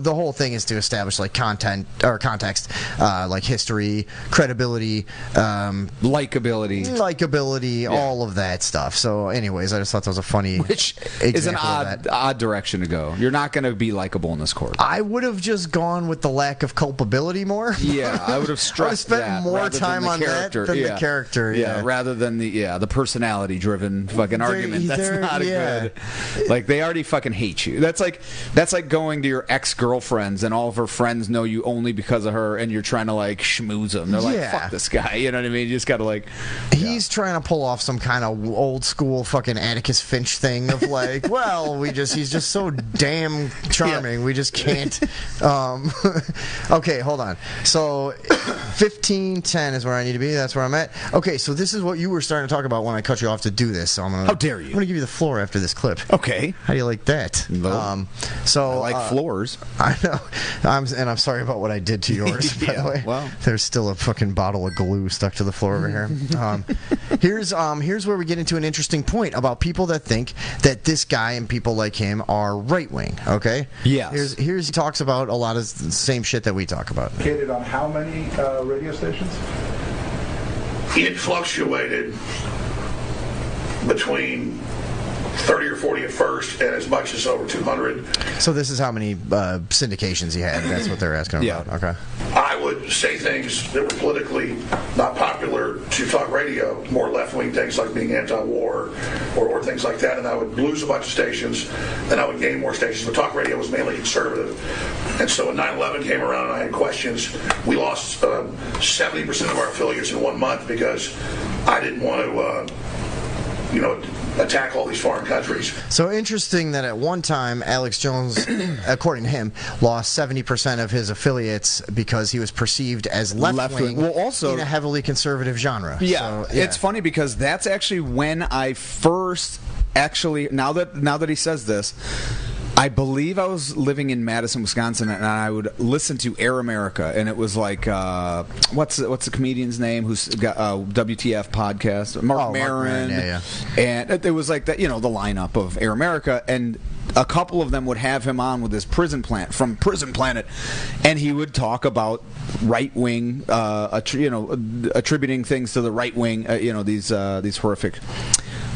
whole thing is to establish content or context, history, credibility, likability, all of that stuff. So anyways, I just thought that was a funny, which is an odd direction to go. You're not going to be likable in this court. I would have just gone with the lack of culpability more. Yeah, I would have stressed spent more time on that than the character. Yeah, rather than the personality driven fucking argument. That's not a good. They already fucking hate you. That's like going to your ex-girlfriends and all of her friends know know you only because of her, and you're trying to like schmooze them. They're like, fuck this guy. You know what I mean? You just got to like. He's trying to pull off some kind of old school fucking Atticus Finch thing of like, well, he's just so damn charming. We just can't. Okay, hold on. So 15:10 is where I need to be. That's where I'm at. Okay, so this is what you were starting to talk about when I cut you off to do this. So how dare you? I'm gonna give you the floor after this clip. Okay. How do you like that? So I like floors. I know. I'm sorry about what I did to yours. By the way, well, there's still a fucking bottle of glue stuck to the floor over here. Here's where we get into an interesting point about people that think that this guy and people like him are right wing. Okay. Yes. Here's he talks about a lot of the same shit that we talk about. Located on how many radio stations? It fluctuated between 30 or 40 at first, and as much as over 200. So this is how many syndications he had. That's what they're asking about. Okay. I would say things that were politically not popular to talk radio, more left-wing things like being anti-war or things like that, and I would lose a bunch of stations, and I would gain more stations. But talk radio was mainly conservative. And so when 9/11 came around and I had questions, we lost 70% of our affiliates in 1 month because I didn't want to, attack all these foreign countries. So interesting that at one time, Alex Jones, according to him, lost 70% of his affiliates because he was perceived as left-wing in a heavily conservative genre. Yeah, so, it's funny because that's actually when I first now that he says this, I believe I was living in Madison, Wisconsin, and I would listen to Air America, and it was like, what's the comedian's name who's got WTF podcast? Mark Maron. Yeah. And it was like that, the lineup of Air America, and a couple of them would have him on with his Prison Planet, and he would talk about right wing, attributing things to the right wing, these horrific.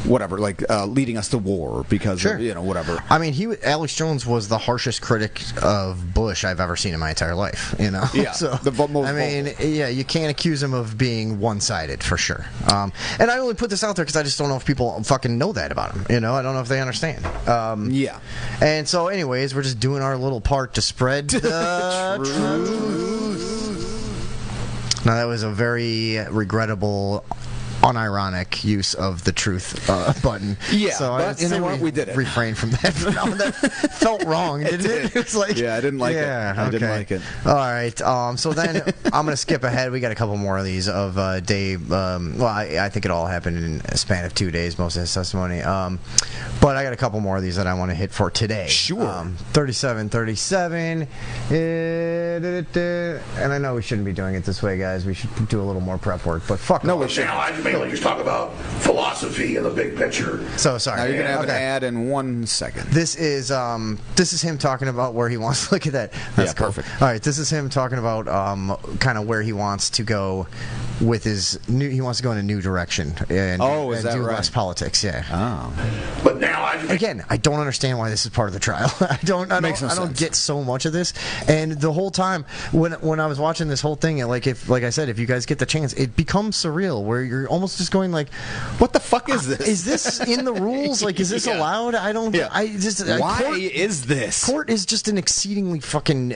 Whatever, like leading us to war because of, whatever. I mean, Alex Jones was the harshest critic of Bush I've ever seen in my entire life. Yeah. So you can't accuse him of being one-sided for sure. And I only put this out there because I just don't know if people fucking know that about him. I don't know if they understand. Yeah. And so, anyways, we're just doing our little part to spread the truth. Now, that was a very regrettable, unironic use of the truth button. Yeah, so but you know what? We did it. Refrain from that. That felt wrong, didn't it? It's like, I didn't like it. I didn't like it. All right. So then I'm going to skip ahead. We got a couple more of these of Dave. I think it all happened in a span of 2 days, most of his testimony. But I got a couple more of these that I want to hit for today. Sure. 37. And I know we shouldn't be doing it this way, guys. We should do a little more prep work. But fuck no, we should. Now I mainly just talk about philosophy and the big picture. So sorry. Now you're gonna have an ad in 1 second. This is him talking about where he wants to look at that. That's cool. Perfect. All right, this is him talking about kind of where he wants to go with his new. He wants to go in a new direction and is that do right? less politics. Yeah. Oh. But now I don't understand why this is part of the trial. I don't get so much of this. And the whole time when I was watching this whole thing, like I said, if you guys get the chance, it becomes surreal where you're almost just going like, what the fuck is this? Is this in the rules? Like, is this allowed? I don't. Yeah. Why is this? Court is just an exceedingly fucking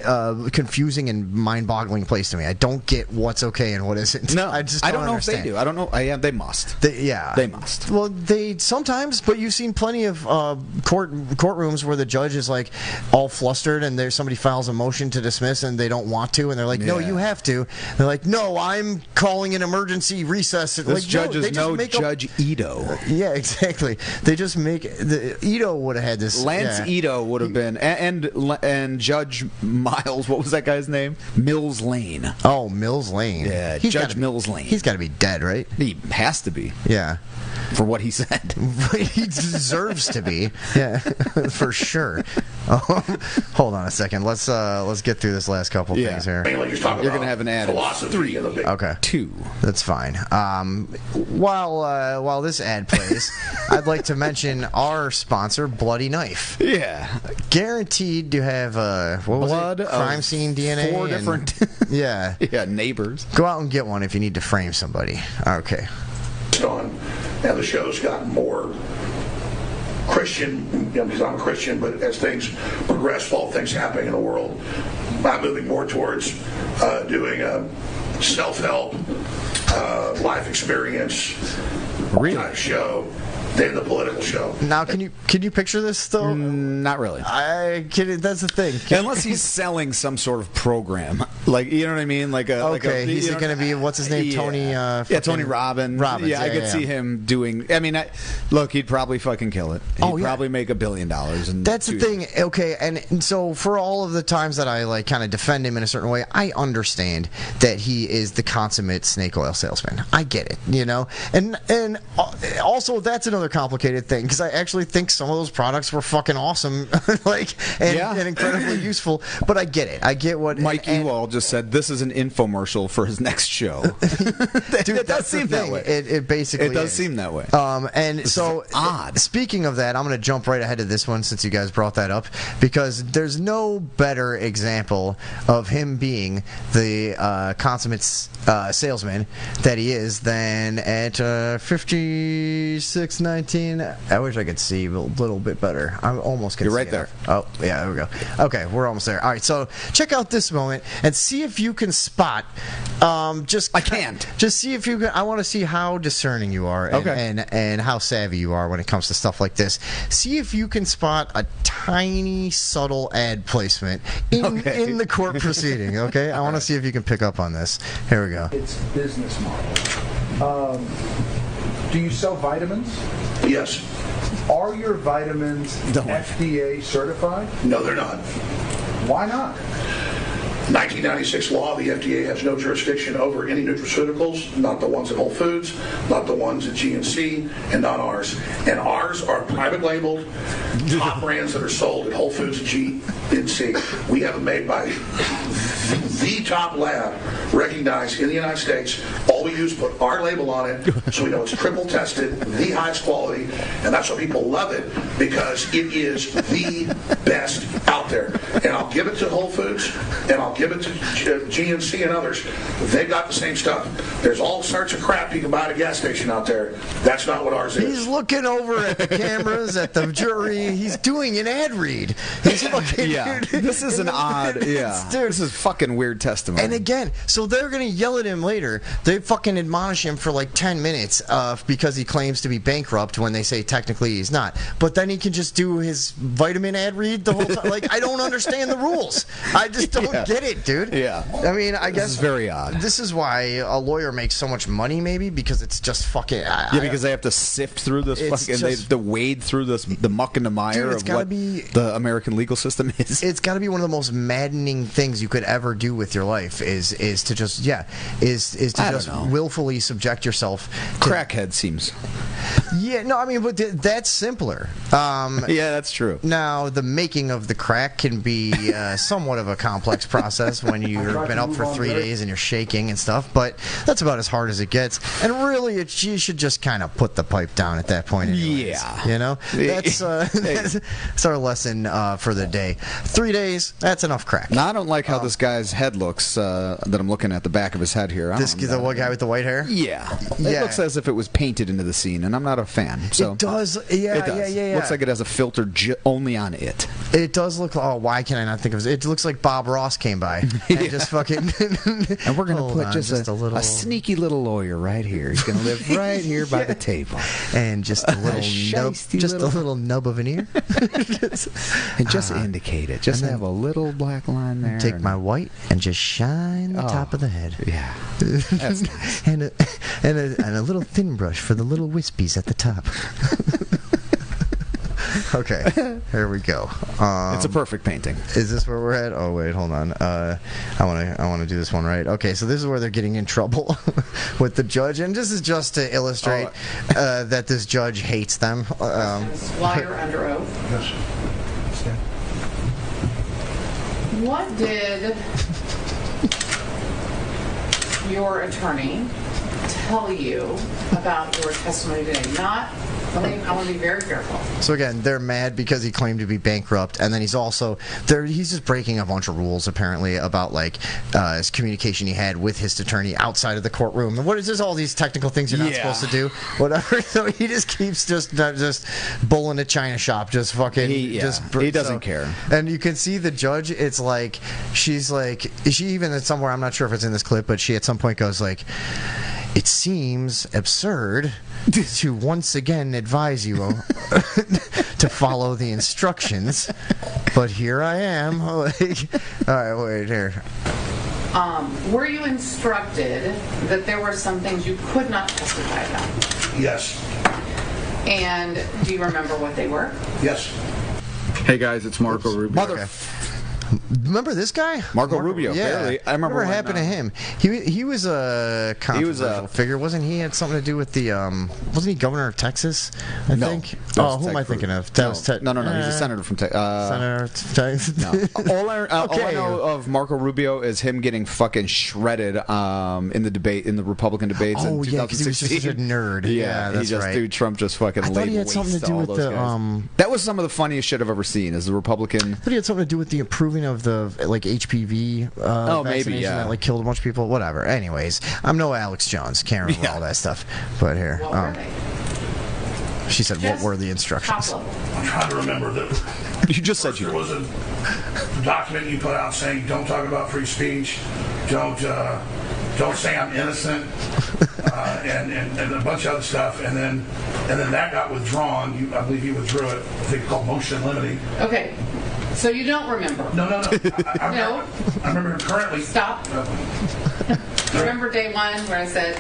confusing and mind-boggling place to me. I don't get what's okay and what isn't. No, I just don't know understand. if they do. I don't know. They must. They must. Well, they sometimes, but you've seen plenty of courtrooms where the judge is like all flustered and there's somebody files a motion to dismiss and they don't want to and they're like, no, you have to. They're like, no, I'm calling an emergency recess. This judge is no Judge Ito. Yeah, exactly. They just make Ito would have had this. Lance Ito would have been, and Judge Miles. What was that guy's name? Mills Lane. Oh, Mills Lane. Yeah, Judge Mills Lane. He's got to be dead, right? He has to be. Yeah. For what he said. He deserves to be. Yeah, for sure. Hold on a second. Let's get through this last couple things here. You're going to have an ad. Philosophy in the big. Okay. 2. That's fine. While this ad plays, I'd like to mention our sponsor, Bloody Knife. Yeah. Guaranteed to have blood, crime scene DNA, 4 different. Yeah. Yeah, neighbors. Go out and get one if you need to frame somebody. Okay. On, and the show's gotten more Christian, because I'm a Christian, but as things progress, all things happening in the world, I'm moving more towards doing a self-help, life experience type show than the political show. Now, can you picture this though? Not really. That's the thing. Unless he's selling some sort of program, like, you know what I mean, like a. Okay, like is it going to be what's his name? Yeah. Tony. Tony Robbins. Yeah, I could see him doing. I mean, look, he'd probably fucking kill it. He'd probably make $1 billion. And that's the thing. Okay, and so for all of the times that I like kind of defend him in a certain way, I understand that he is the consummate snake oil salesman. I get it, you know, and also that's another complicated thing because I actually think some of those products were fucking awesome, and incredibly useful. But I get it. I get what Mike Ewald just said. This is an infomercial for his next show. Dude, it does seem that way. It basically does seem that way. And so odd. Speaking of that, I'm going to jump right ahead of this one since you guys brought that up because there's no better example of him being the consummate salesman that he is than at 56.19. I wish I could see a little bit better. I almost can. You're see right it. there. Oh, yeah, there we go. Okay, we're almost there. All right, so check out this moment and see if you can spot. I can't. Just see if you can. I want to see how discerning you are, and how savvy you are when it comes to stuff like this. See if you can spot a tiny, subtle ad placement in the court proceeding. Okay, I want to see if you can pick up on this. Here we go. It's business model. Do you sell vitamins? Yes. Are your vitamins FDA certified? No, they're not. Why not? 1996 law, the FDA has no jurisdiction over any nutraceuticals, not the ones at Whole Foods, not the ones at GNC, and not ours. And ours are private labeled, top brands that are sold at Whole Foods and GNC. We have them made by the top lab recognized in the United States. All we use is put our label on it so we know it's triple tested, the highest quality, and that's why people love it because it is the best out there. And I'll give it to Whole Foods and I'll give it to GNC and others. They've got the same stuff. There's all sorts of crap you can buy at a gas station out there. That's not what ours is. He's looking over at the cameras, at the jury. He's doing an ad read. He's looking. This is an odd. Dude, this is fucking weird testimony. And again, so they're gonna yell at him later. They fucking admonish him for like 10 minutes because he claims to be bankrupt when they say technically he's not. But then he can just do his vitamin ad read the whole time. Like, I don't understand the rules. I just don't get it, dude. Yeah. I mean, I guess this is very odd. This is why a lawyer makes so much money, maybe, because it's just fucking. Because they have to sift through this fucking. They have to wade through the muck and the mire of what the American legal system is. It's got to be one of the most maddening things you could ever do with your life. Is to just willfully subject yourself. Crackhead seems. Yeah, no, I mean, but that's simpler. Yeah, that's true. Now, the making of the crack can be somewhat of a complex process when you've been up for 3 days and you're shaking and stuff, but that's about as hard as it gets. And really, you should just kind of put the pipe down at that point anyways, yeah. You know? That's our lesson for the day. 3 days, that's enough crack. Now, I don't like how this guy's head looks that I'm looking at the back of his head here. The one guy with the white hair? Yeah. It looks as if it was painted into the scene, and I'm not a fan. So it does. Yeah, it does. Yeah. Looks like it has a filter only on it. It does look. Oh, why can I not think of it? It looks like Bob Ross came by and just fucking. And we're gonna put just a sneaky little lawyer right here. He's gonna live right here by the table, and just a little nub of an ear, and just indicate it. Just have a little black line there. Take my white and just shine the top of the head. Yeah, that's nice. and a little thin brush for the little wispies at the top. Okay, here we go. It's a perfect painting. Is this where we're at? Oh wait, hold on. I want to do this one right. Okay, so this is where they're getting in trouble with the judge, and this is just to illustrate that this judge hates them. While you're under oath. Yes. What did your attorney tell you about your testimony today? Not I want to be very careful. So again, they're mad because he claimed to be bankrupt, and then he's just breaking a bunch of rules apparently about like his communication he had with his attorney outside of the courtroom. And what is this? All these technical things you're not supposed to do, whatever. So he just keeps just bulling a china shop, just fucking. He doesn't care. And you can see the judge. It's like she even at somewhere, I'm not sure if it's in this clip, but she at some point goes like, "It seems absurd to once again advise you to follow the instructions, but here I am." Like, all right, wait here. Were you instructed that there were some things you could not testify about? Yes. And do you remember what they were? Yes. Hey guys, it's Marco Rubio. Remember this guy? Marco Rubio. Yeah. Barely. I remember what happened to him. He was a controversial figure, wasn't he? Had something to do with the wasn't he governor of Texas? I think. Oh, who am I thinking of? That was no. He's a senator from Texas. Senator of Texas. No. All I know of Marco Rubio is him getting fucking shredded in the debate, in the Republican debates in 2016. Because he was just such a nerd. Yeah, that's right. Dude, Trump just fucking laid waste. I thought he had something to do with the That was some of the funniest shit I've ever seen. Is the Republican? I thought he had something to do with the approving of the like HPV vaccination that like killed a bunch of people. Whatever. Anyways, I'm no Alex Jones. Can't remember all that stuff. But here, what were they? She said, "What were the instructions?" I'm trying to remember that. You just said there was a document you put out saying, "Don't talk about free speech. Don't say I'm innocent," and a bunch of other stuff. And then that got withdrawn. I believe you withdrew it. I think it's called motion limiting. Okay. So you don't remember? No. I remember currently. Stop. Remember day one where I said,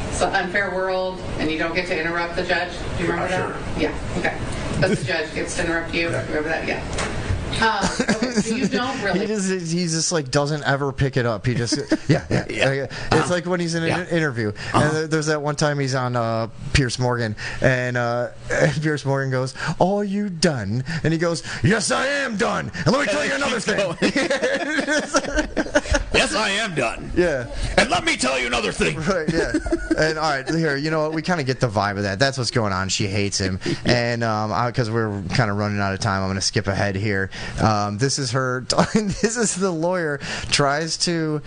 "It's an unfair world, and you don't get to interrupt the judge"? Do you remember that? Sure. Yeah. Okay. But the judge gets to interrupt you. Yeah. Remember that? Yeah. Okay, so you don't really. He just like doesn't ever pick it up. He just yeah. It's like when he's in an interview, and there's that one time he's on Piers Morgan, and Piers Morgan goes, "Are you done?" And he goes, "Yes, I am done." And let me tell you another thing. Yes, I am done. Yeah. And let me tell you another thing. Right, yeah. And all right, here, you know what? We kind of get the vibe of that. That's what's going on. She hates him. And because we're kind of running out of time, I'm going to skip ahead here. This is her. This is the lawyer tries to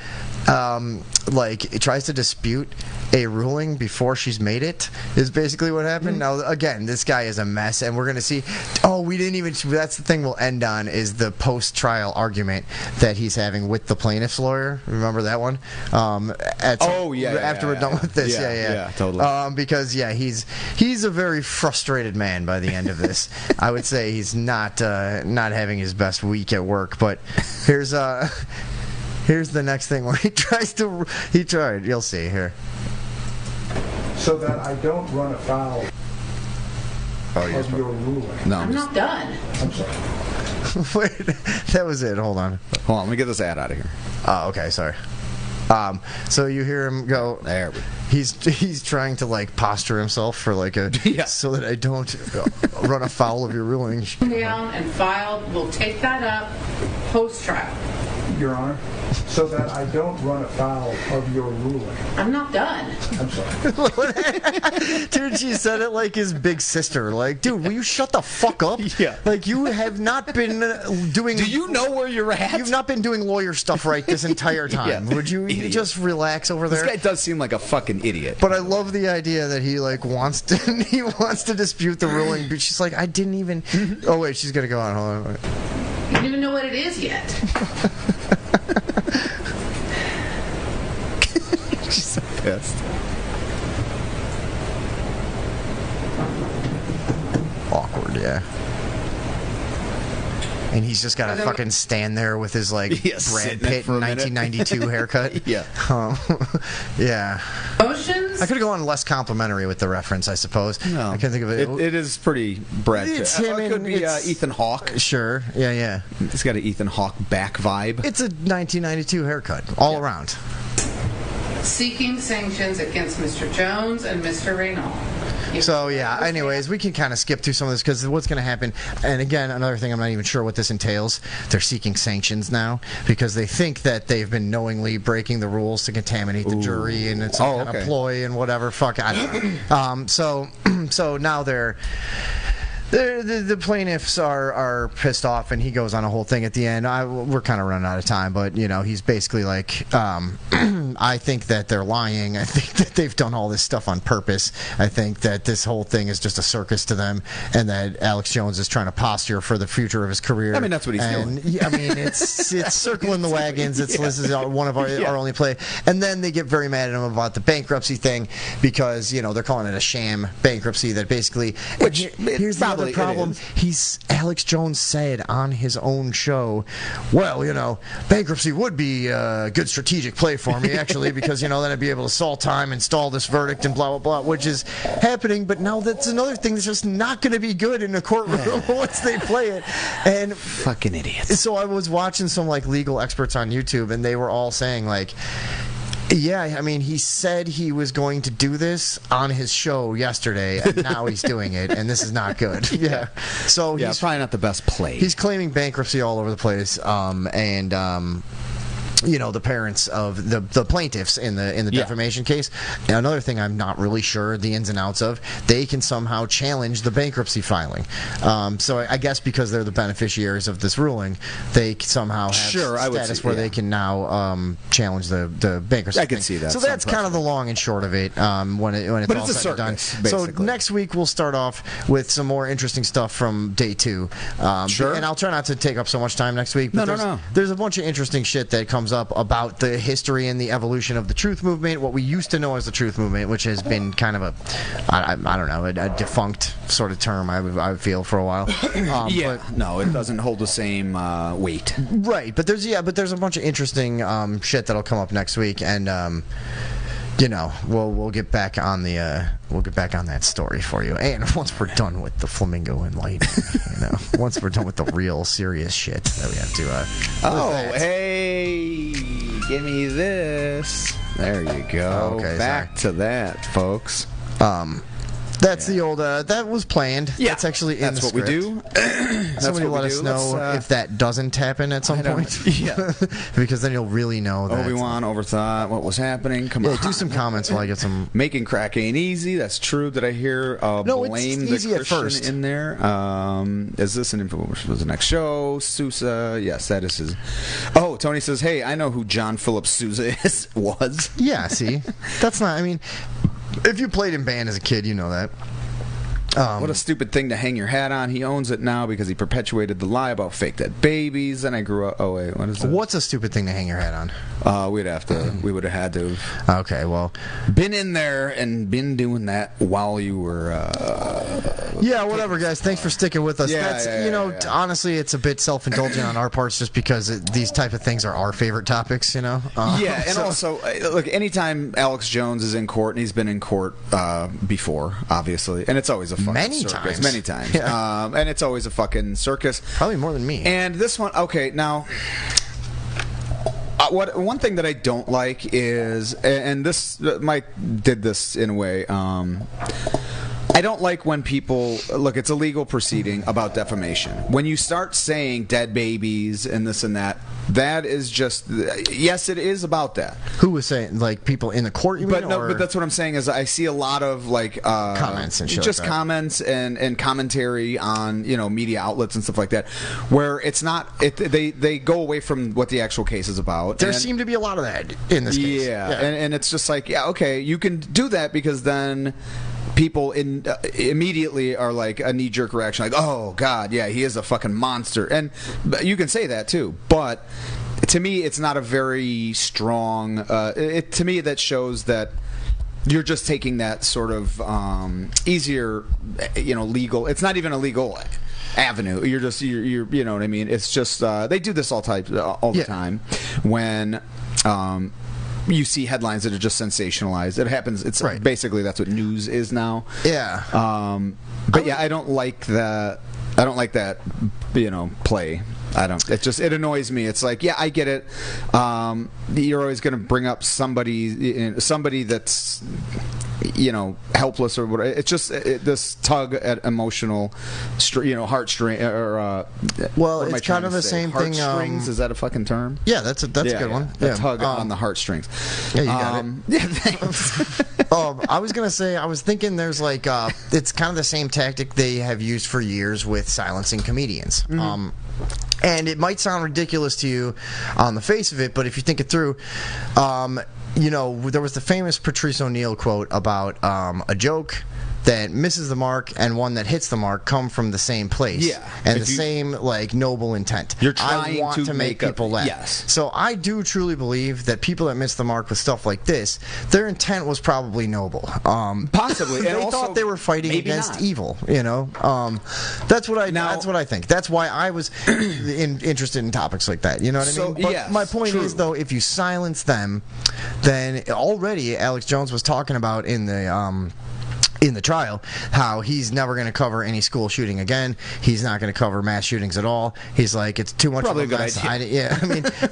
dispute a ruling before she's made it, is basically what happened. Now, again, this guy is a mess, and we're going to see. Oh, we didn't even. That's the thing we'll end on, is the post-trial argument that he's having with the plaintiff's lawyer. Remember that one? After we're done with this, yeah, totally. Because he's a very frustrated man by the end of this. I would say he's not having his best week at work. But here's the next thing where he tried. You'll see here. So that I don't run afoul of your ruling. No, I'm not done. I'm sorry. Wait, that was it. Hold on, let me get this ad out of here. Oh, okay, sorry. So you hear him go. There. He's trying to like posture himself for like so that I don't run afoul of your ruling. Down and filed. We'll take that up post-trial. Your Honor, so that I don't run afoul of your ruling. I'm not done. I'm sorry. Dude, she said it like his big sister. Like, dude, will you shut the fuck up? Yeah. Like, you have not been doing... Do you know where you're at? You've not been doing lawyer stuff right this entire time. Yeah. Would you just relax over there? This guy does seem like a fucking idiot. But I love the idea that he like wants to dispute the ruling, but she's like, I didn't even... Oh, wait, she's going to go on. Hold on. You don't even know what it is yet. She's so pissed. Awkward, yeah. And he's just got to fucking stand there with his like Brad Pitt 1992 haircut. Yeah. Yeah. Motions? I could have gone less complimentary with the reference, I suppose. No. I can't think of it. It is pretty Brad Pitt. It's him. It could be Ethan Hawke. Sure. Yeah. It's got an Ethan Hawke back vibe. It's a 1992 haircut all around. Seeking sanctions against Mr. Jones and Mr. Reynolds. So yeah. Anyways, we can kind of skip through some of this because what's going to happen. And again, another thing, I'm not even sure what this entails. They're seeking sanctions now because they think that they've been knowingly breaking the rules to contaminate the jury, and it's some kind of ploy and whatever. Fuck, I don't know. So now the plaintiffs are pissed off, and he goes on a whole thing at the end. We're kind of running out of time, but he's basically like, I think that they're lying. I think that they've done all this stuff on purpose. I think that this whole thing is just a circus to them, and that Alex Jones is trying to posture for the future of his career. I mean, that's what he's doing. I mean, it's circling the wagons. This is one of our only play. And then they get very mad at him about the bankruptcy thing because they're calling it a sham bankruptcy. That basically, here's the other problem. Alex Jones said on his own show, well, bankruptcy would be a good strategic play for me, actually, because, then I'd be able to solve time, install this verdict, and blah, blah, blah, which is happening. But now that's another thing that's just not going to be good in a courtroom once they play it. And fucking idiots. So I was watching some, legal experts on YouTube, and they were all saying, yeah, I mean, he said he was going to do this on his show yesterday, and now he's doing it, and this is not good. Yeah. So he's probably not the best play. He's claiming bankruptcy all over the place, the parents of the plaintiffs in the defamation case. Now, another thing I'm not really sure the ins and outs of, they can somehow challenge the bankruptcy filing. So I guess because they're the beneficiaries of this ruling, they somehow have status where they can now challenge the bankruptcy. I can see that. So that's kind of the long and short of it when it's all said and done. Basically. So next week we'll start off with some more interesting stuff from day 2. Sure. And I'll try not to take up so much time next week. But No. There's a bunch of interesting shit that comes up about the history and the evolution of the truth movement, what we used to know as the truth movement, which has been kind of I don't know, a defunct sort of term, I would feel, for a while. No, it doesn't hold the same weight. Right, but there's a bunch of interesting shit that'll come up next week, and we'll get back on that story for you. And once we're done with the flamingo and light, once we're done with the real serious shit that we have to. Hey, give me this. There you go. Okay, back to that, folks. That's the old. That was planned. Yeah, that's actually in the script. What we do. Somebody let us know if that doesn't happen at some point. Yeah, because then you'll really know that. Obi-Wan overthought what was happening. Come on, do some comments while I get some. Making crack ain't easy. That's true. Did I hear blame it's the easy Christian at first. in there? Is this an info? Was the next show? Sousa. Yes, that is his. Oh, Tony says, "Hey, I know who John Philip Sousa was." Yeah, see, that's not. I mean, if you played in band as a kid, you know that. What a stupid thing to hang your hat on. He owns it now because he perpetuated the lie about fake dead babies. Then I grew up. Oh wait, what is that? What's a stupid thing to hang your hat on? We would have had to. Okay, well, been in there and been doing that while you were. Yeah, whatever, guys. Thanks for sticking with us. Yeah, honestly, it's a bit self-indulgent on our parts just because these type of things are our favorite topics. And also, look, anytime Alex Jones is in court, and he's been in court before, obviously, and it's always a fucking circus. Many times. Yeah. And it's always a fucking circus. Probably more than me. And this one, okay, now. One thing that I don't like is, and this Mike did this in a way. I don't like when people look. It's a legal proceeding about defamation. When you start saying dead babies and this and that, that is just yes, it is about that. Who was saying, like, people in the court? You mean, but that's what I'm saying is I see a lot of comments and shit, just comments and commentary on media outlets and stuff like that, where it's not they go away from what the actual case is about. There seemed to be a lot of that in this case. Yeah. And it's just like, yeah, okay, you can do that because then people immediately are like a knee-jerk reaction, like, oh god, yeah, he is a fucking monster, and you can say that too, but to me it's not a very strong to me that shows that you're just taking that sort of easier legal, it's not even a legal avenue, you're you know what I mean, it's just they do this all the time when you see headlines that are just sensationalized. It happens. It's right. Basically that's what news is now. Yeah. But I don't like that. I don't like that. Play. I don't. It annoys me. It's like, yeah, I get it. You're always going to bring up somebody that's helpless or whatever. It's just this tug at emotional, heartstring or. Well, it's kind of the same thing. Heartstrings, is that a fucking term? Yeah, that's a good one. A tug on the heartstrings. Yeah, you got it. Yeah, thanks. I was gonna say, I was thinking there's like it's kind of the same tactic they have used for years with silencing comedians. And it might sound ridiculous to you on the face of it, but if you think it through, there was the famous Patrice O'Neill quote about a joke that misses the mark and one that hits the mark come from the same place. Yeah. And the same, noble intent. You're trying I want to make people laugh. Yes. So I do truly believe that people that miss the mark with stuff like this, their intent was probably noble. Possibly. They And also, thought they were fighting maybe against not. evil, That's what I think. That's why I was interested in topics like that. You know what I mean? But yes, my point true. is, though, if you silence them, then already Alex Jones was talking about in the trial, how he's never going to cover any school shooting again. He's not going to cover mass shootings at all. He's like, it's too much Probably of a mess. good idea.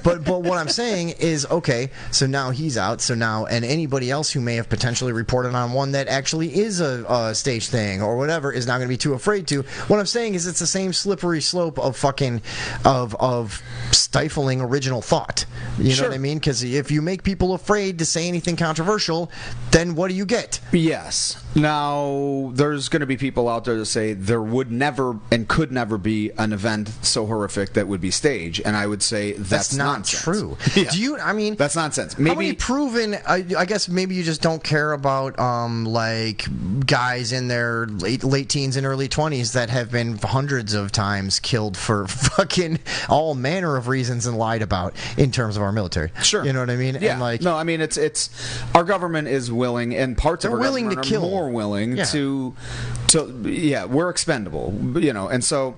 But what I'm saying is, okay, so now he's out. So now, and anybody else who may have potentially reported on one that actually is a stage thing or whatever is not going to be too afraid to. What I'm saying is, it's the same slippery slope of of stifling original thought. You know what I mean? Because if you make people afraid to say anything controversial, then what do you get? Yes. Now, there's going to be people out there that say there would never and could never be an event so horrific that would be staged, and I would say that's not nonsense. true. Yeah. Do you? I mean, that's nonsense. How many proven? I guess maybe you just don't care about guys in their late teens and early 20s that have been hundreds of times killed for fucking all manner of reasons and lied about in terms of our military. Sure. You know what I mean? Yeah. And no, I mean it's our government is willing, and parts of our willing government to are kill. more willing to we're expendable, and so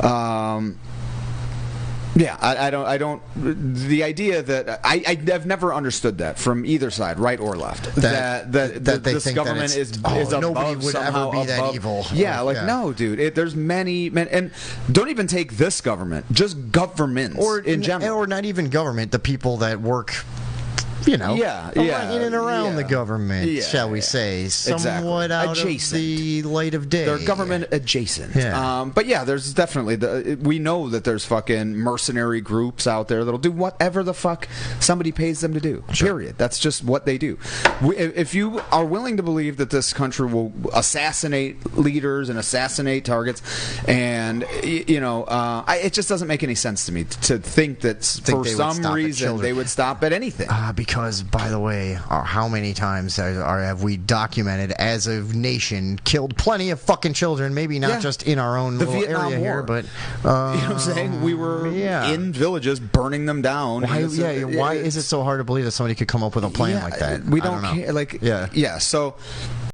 I don't the idea that I've never understood that from either side, right or left, that they this think government that is nobody would somehow ever be that above. evil. No, dude, there's many men, and don't even take this government, just governments in general, or not even government, the people that work in and around the government, shall we say, somewhat out adjacent. of the light of day. They're government adjacent. Yeah. But there's definitely we know that there's fucking mercenary groups out there that'll do whatever the fuck somebody pays them to do. Sure. Period. That's just what they do. If you are willing to believe that this country will assassinate leaders and assassinate targets, and it just doesn't make any sense to me to think that for some reason they would stop at anything. Because, by the way, how many times have we documented as a nation killed plenty of fucking children? Maybe not just in our own little Vietnam area War. here, but you know what I'm saying? We were in villages burning them down. Why is it so hard to believe that somebody could come up with a plan like that? We don't care. So